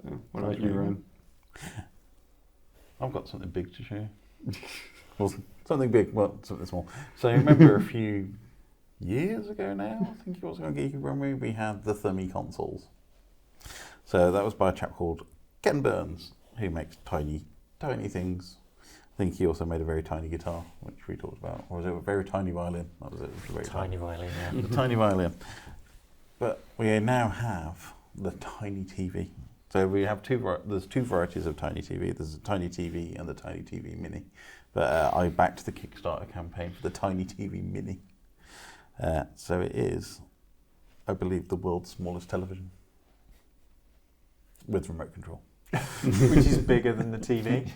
So what about you, Ryan? I've got something big to share. Well, something big, well, something small. So remember a few years ago now, I think it was on Geeky Brummie, we had the Thummy consoles. So that was by a chap called Ken Burns, who makes tiny things. I think he also made a very tiny guitar, which we talked about. Or was it a very tiny violin? That was it. It was very Tiny violin, yeah. The tiny violin. But we now have the TinyTV. So we have there's two varieties of TinyTV. There's a TinyTV and the TinyTV Mini. But I backed the Kickstarter campaign for the TinyTV Mini. So it is, I believe, the world's smallest television with remote control. Which is bigger than the TV.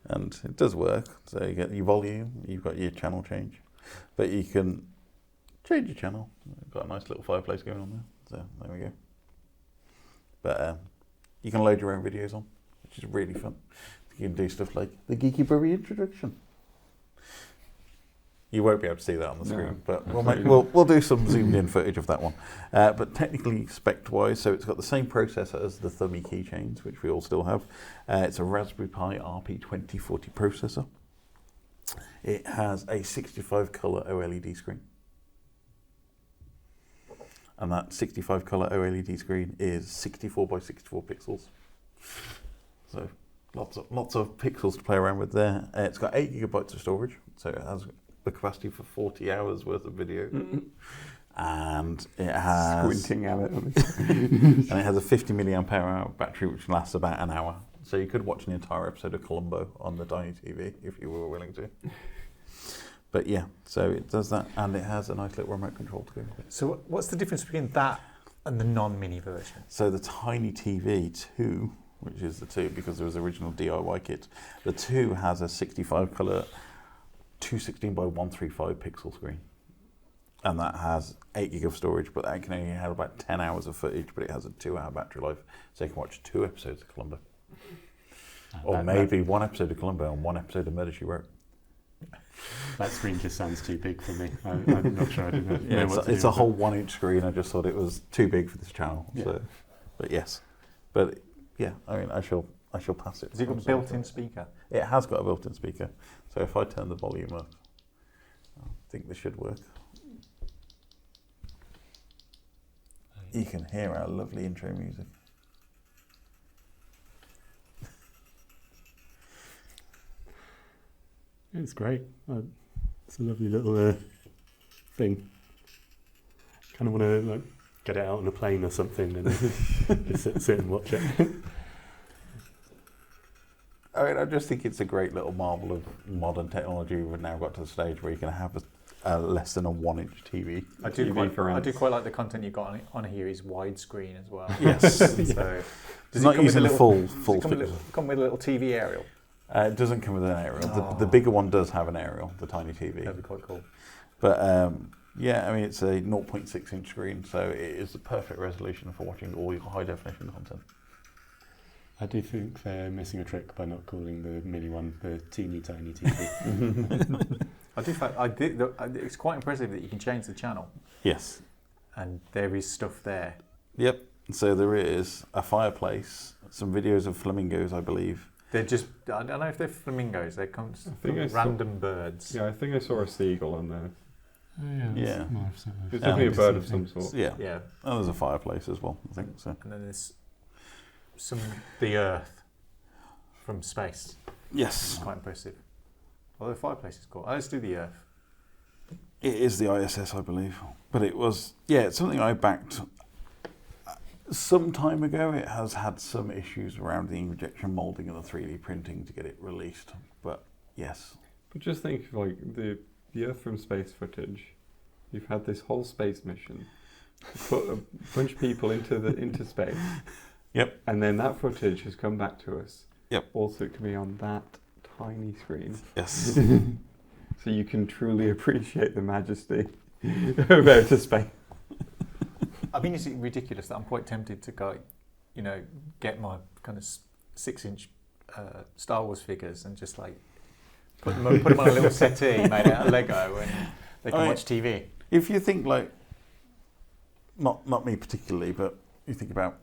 And it does work. So you get your volume, you've got your channel change. But you can change your channel. You've got a nice little fireplace going on there. So there we go. But you can load your own videos on, which is really fun. You can do stuff like the Geeky Brummie introduction. You won't be able to see that on the screen, but we'll do some zoomed in footage of that one. But technically, spec-wise, so it's got the same processor as the Thummy keychains, which we all still have. It's a Raspberry Pi RP2040 processor. It has a 65 colour OLED screen. And that 65 colour OLED screen is 64 by 64 pixels. So lots of pixels to play around with there. It's got 8 gigabytes of storage, so it has the capacity for 40 hours worth of video. And it has squinting at it. and it has a 50 milliamp hour battery, which lasts about an hour. So you could watch an entire episode of Columbo on the TinyTV if you were willing to. But yeah, so it does that, and it has a nice little remote control to go with it. So what's the difference between that and the non-mini version? So the TinyTV 2, which is the 2 because there was the original DIY kit, the 2 has a 65 colour 216 by 135 pixel screen. And that has 8 gig of storage, but that can only handle about 10 hours of footage, but it has a 2-hour battery life, so you can watch 2 episodes of Columbo. Or maybe one episode of Columbo and one episode of Murder, She Wrote. That screen just sounds too big for me. I'm not sure I didn't know what to It's do a with whole 1-inch screen. I just thought it was too big for this channel. Yeah. So, but yes. But yeah, I mean, I shall pass it. Has it got a built-in speaker? It has got a built-in speaker. So if I turn the volume up, I think this should work. You can hear our lovely intro music. It's great. It's a lovely little thing. Kind of want to like get it out on a plane or something and just sit and watch it. I mean, I just think it's a great little marvel of modern technology. We've now got to the stage where you can have a less than a 1-inch TV. I do quite like the content you've got on here is widescreen as well. Yes. So It's not using the full come with a little TV aerial? It doesn't come with an aerial. The bigger one does have an aerial, the TinyTV. That'd be quite cool. But yeah, I mean, it's a 0.6-inch screen, so it is the perfect resolution for watching all your high-definition content. I do think they're missing a trick by not calling the mini one the teeny tiny TV. It's quite impressive that you can change the channel, Yes. and there is stuff there. Yep. So there is a fireplace, some videos of flamingos, I believe. They're just, I don't know if they're flamingos, they're random birds. Yeah, I think I saw a seagull on there. Oh, Yeah. It's definitely a bird of some sort. Yeah. Yeah. And there's a fireplace as well, I think. So. And then there's the Earth from space. Yes. It's quite impressive. Well, the fireplace is cool. Let's do the Earth. It is the ISS, I believe. But it was, it's something I backed some time ago. It has had some issues around the injection moulding and the 3D printing to get it released. But yes. But just think of like the Earth from space footage. You've had this whole space mission, put a bunch of people into space. Yep. And then that footage has come back to us. Yep. Also, it can be on that tiny screen. Yes. So you can truly appreciate the majesty of outer space. I mean, it's ridiculous that I'm quite tempted to go, get my kind of 6-inch Star Wars figures and just like put them on a little settee made out of Lego, and they can watch TV. If you think like, not me particularly, but you think about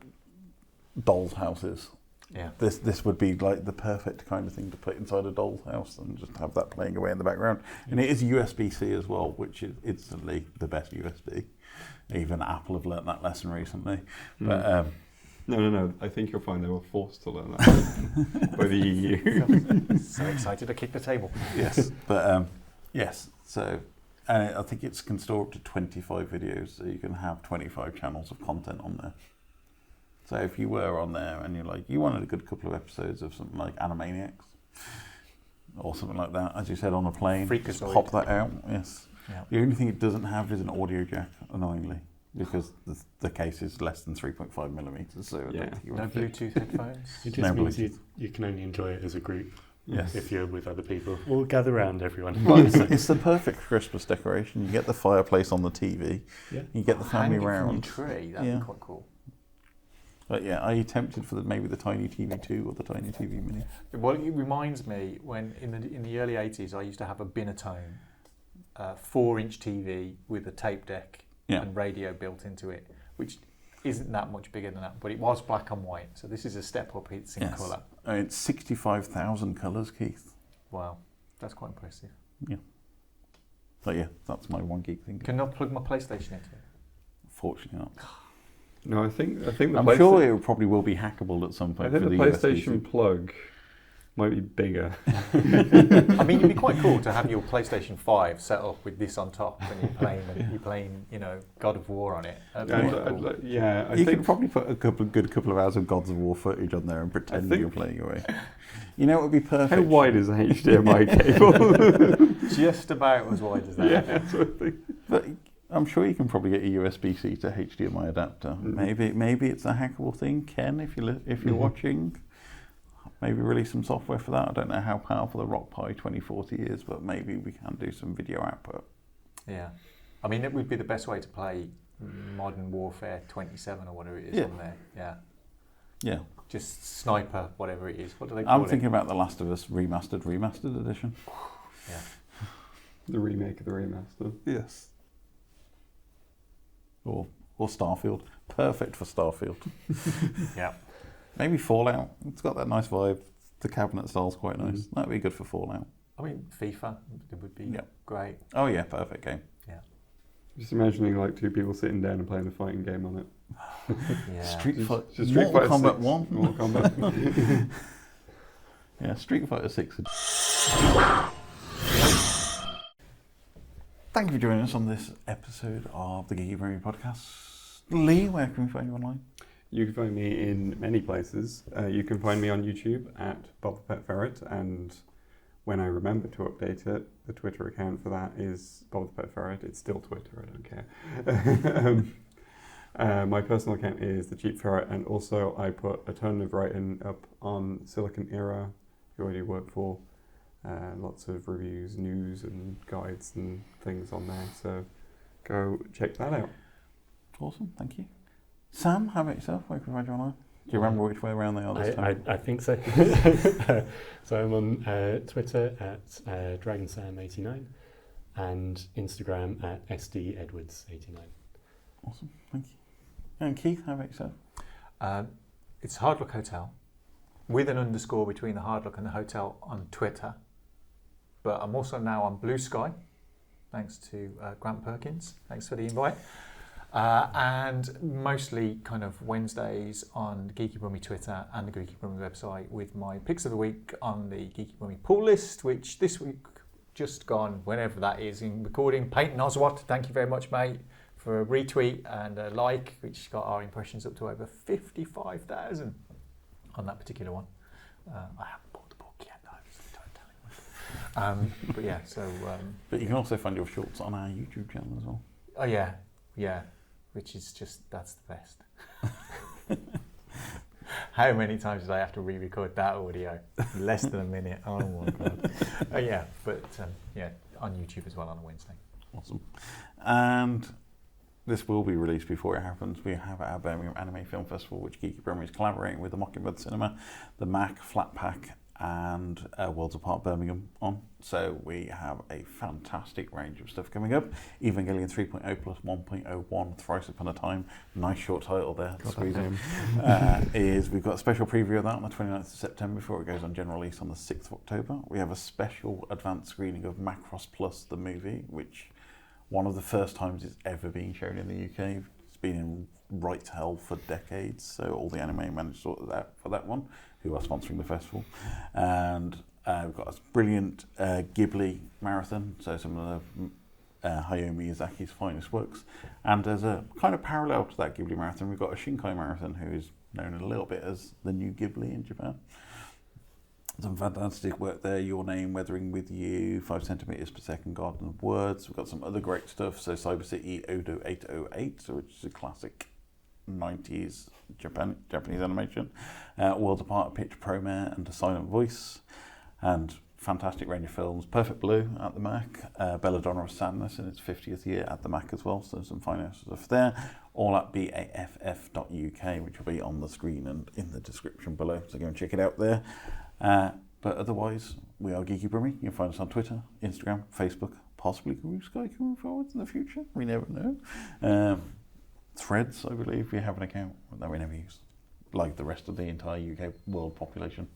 dolls' houses. Yeah. This would be like the perfect kind of thing to put inside a doll's house and just have that playing away in the background. And it is USB-C as well, which is instantly the best USB. Even Apple have learnt that lesson recently. But No. I think you'll find they were forced to learn that by the EU. So excited to kick the table. Yes. But yes. So I think it can store up to 25 videos, so you can have 25 channels of content on there. So if you were on there and you wanted a good couple of episodes of something like Animaniacs or something like that, as you said, on a plane, just pop that out. Yes. Yeah. The only thing it doesn't have is an audio jack, annoyingly, because the case is less than 3.5 millimeters. So I don't think no Bluetooth headphones. It just means you can only enjoy it as a group. Yes. If you're with other people, we'll gather around, everyone. Well, it's the perfect Christmas decoration. You get the fireplace on the TV. Yeah. You get the family round. Tree. That'd be quite cool. But yeah, are you tempted for maybe the TinyTV 2 or the TinyTV Mini? Well, it reminds me when in the early 80s I used to have a Binatone 4-inch TV with a tape deck and radio built into it, which isn't that much bigger than that, but it was black and white. So this is a step up. It's in colour. It's 65,000 colours, Keith. Wow, that's quite impressive. Yeah. But yeah, that's my One Geek Thing. Can I plug my PlayStation into it? Fortunately not. No, I think the I'm sure it probably will be hackable at some point. I think the PlayStation plug might be bigger. I mean, it'd be quite cool to have your PlayStation 5 set up with this on top, and you're playing, God of War on it. You could probably put a good couple of hours of Gods of War footage on there and pretend you're playing away. You know, it would be perfect. How wide is the HDMI cable? Just about as wide as that. Yeah, that's what I think. But I'm sure you can probably get a USB-C to HDMI adapter. Maybe it's a hackable thing, Ken. If you're watching, maybe release some software for that. I don't know how powerful the RockPi 2040 is, but maybe we can do some video output. Yeah, I mean, it would be the best way to play Modern Warfare 27 or whatever it is on there. Yeah. Yeah. just Sniper, whatever it is. What do they call it? I'm thinking about The Last of Us remastered edition. Yeah. The remake of the remaster. Yes. Or Starfield. Perfect for Starfield. Yeah. Maybe Fallout. It's got that nice vibe. The cabinet style's quite nice. That'd be good for Fallout. I mean, FIFA it would be great. Oh yeah, perfect game. Yeah. Just imagining like two people sitting down and playing a fighting game on it. Yeah. Street Fighter. Just Street Mortal Fighter Kombat 6. 1. Mortal Kombat. Yeah, Street Fighter 6. Thank you for joining us on this episode of the Geeky Brummie podcast. Leigh, where can we find you online? You can find me in many places. You can find me on YouTube at Bob the Pet Ferret, and when I remember to update it, the Twitter account for that is Bob the Pet Ferret. It's still Twitter, I don't care. My personal account is The Cheap Ferret, and also I put a ton of writing up on Silicon Era, who I do work for. Lots of reviews, news and guides and things on there, so go check that out. Awesome, thank you. Sam, how about yourself? Where can we find you online? Do you remember which way around they are this time? I think so. So I'm on Twitter at DragonSam89 and Instagram at SDEdwards89. Awesome, thank you. And Keith, how about yourself? It's Hard Luck Hotel with an underscore between the Hard Luck and the hotel on Twitter. But I'm also now on Blue Sky, thanks to Grant Perkins. Thanks for the invite. And mostly kind of Wednesdays on the Geeky Brummie Twitter and the Geeky Brummie website with my picks of the week on the Geeky Brummie pull list, which this week just gone, whenever that is in recording. Peyton Oswald, thank you very much, mate, for a retweet and a like, which got our impressions up to over 55,000 on that particular one. I haven't bought the book yet, though, so don't tell him. But yeah, so... But you can also find your shorts on our YouTube channel as well. Oh yeah, which is just, that's the best. How many times did I have to re-record that audio? Less than a minute. Oh my God. Yeah, but yeah, on YouTube as well on a Wednesday. Awesome. And this will be released before it happens. We have our Birmingham Anime Film Festival, which Geeky Brummie is collaborating with the Mockingbird Cinema, the Mac, Flatpack, and Worlds Apart Birmingham on. So we have a fantastic range of stuff coming up. Evangelion 3.0 plus 1.01, Thrice Upon a Time. Nice short title there. We've got a special preview of that on the 29th of September before it goes on general release on the 6th of October. We have a special advanced screening of Macross Plus, the movie, which one of the first times it's ever been shown in the UK. It's been in right to hell for decades, so all the anime managed to sort it out for that one, who are sponsoring the festival. And we've got a brilliant Ghibli marathon, so some of the Hayao Miyazaki's finest works. And as a kind of parallel to that Ghibli marathon, we've got a Shinkai marathon, who is known a little bit as the new Ghibli in Japan. Some fantastic work there. Your Name, Weathering With You, 5 centimeters per second, Garden of Words. We've got some other great stuff. So Cyber City Odo 808, which is a classic 90s Japanese animation. Worlds Apart, Pitch Promare, and A Silent Voice. And fantastic range of films. Perfect Blue at the Mac. Belladonna of Sadness in its 50th year at the Mac as well. So some fine stuff there. All at baff.uk, which will be on the screen and in the description below. So go and check it out there. But otherwise, we are Geeky Brummie. You can find us on Twitter, Instagram, Facebook, possibly Blue Sky coming forward in the future. We never know. Threads, I believe, we have an account that we never use, like the rest of the entire UK world population.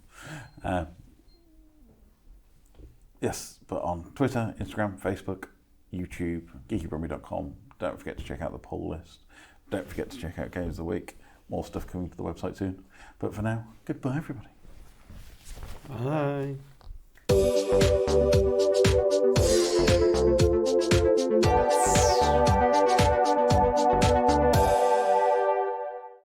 Yes, but on Twitter, Instagram, Facebook, YouTube, geekybrummie.com. Don't forget to check out the poll list. Don't forget to check out Games of the Week. More stuff coming to the website soon. But for now, goodbye, everybody.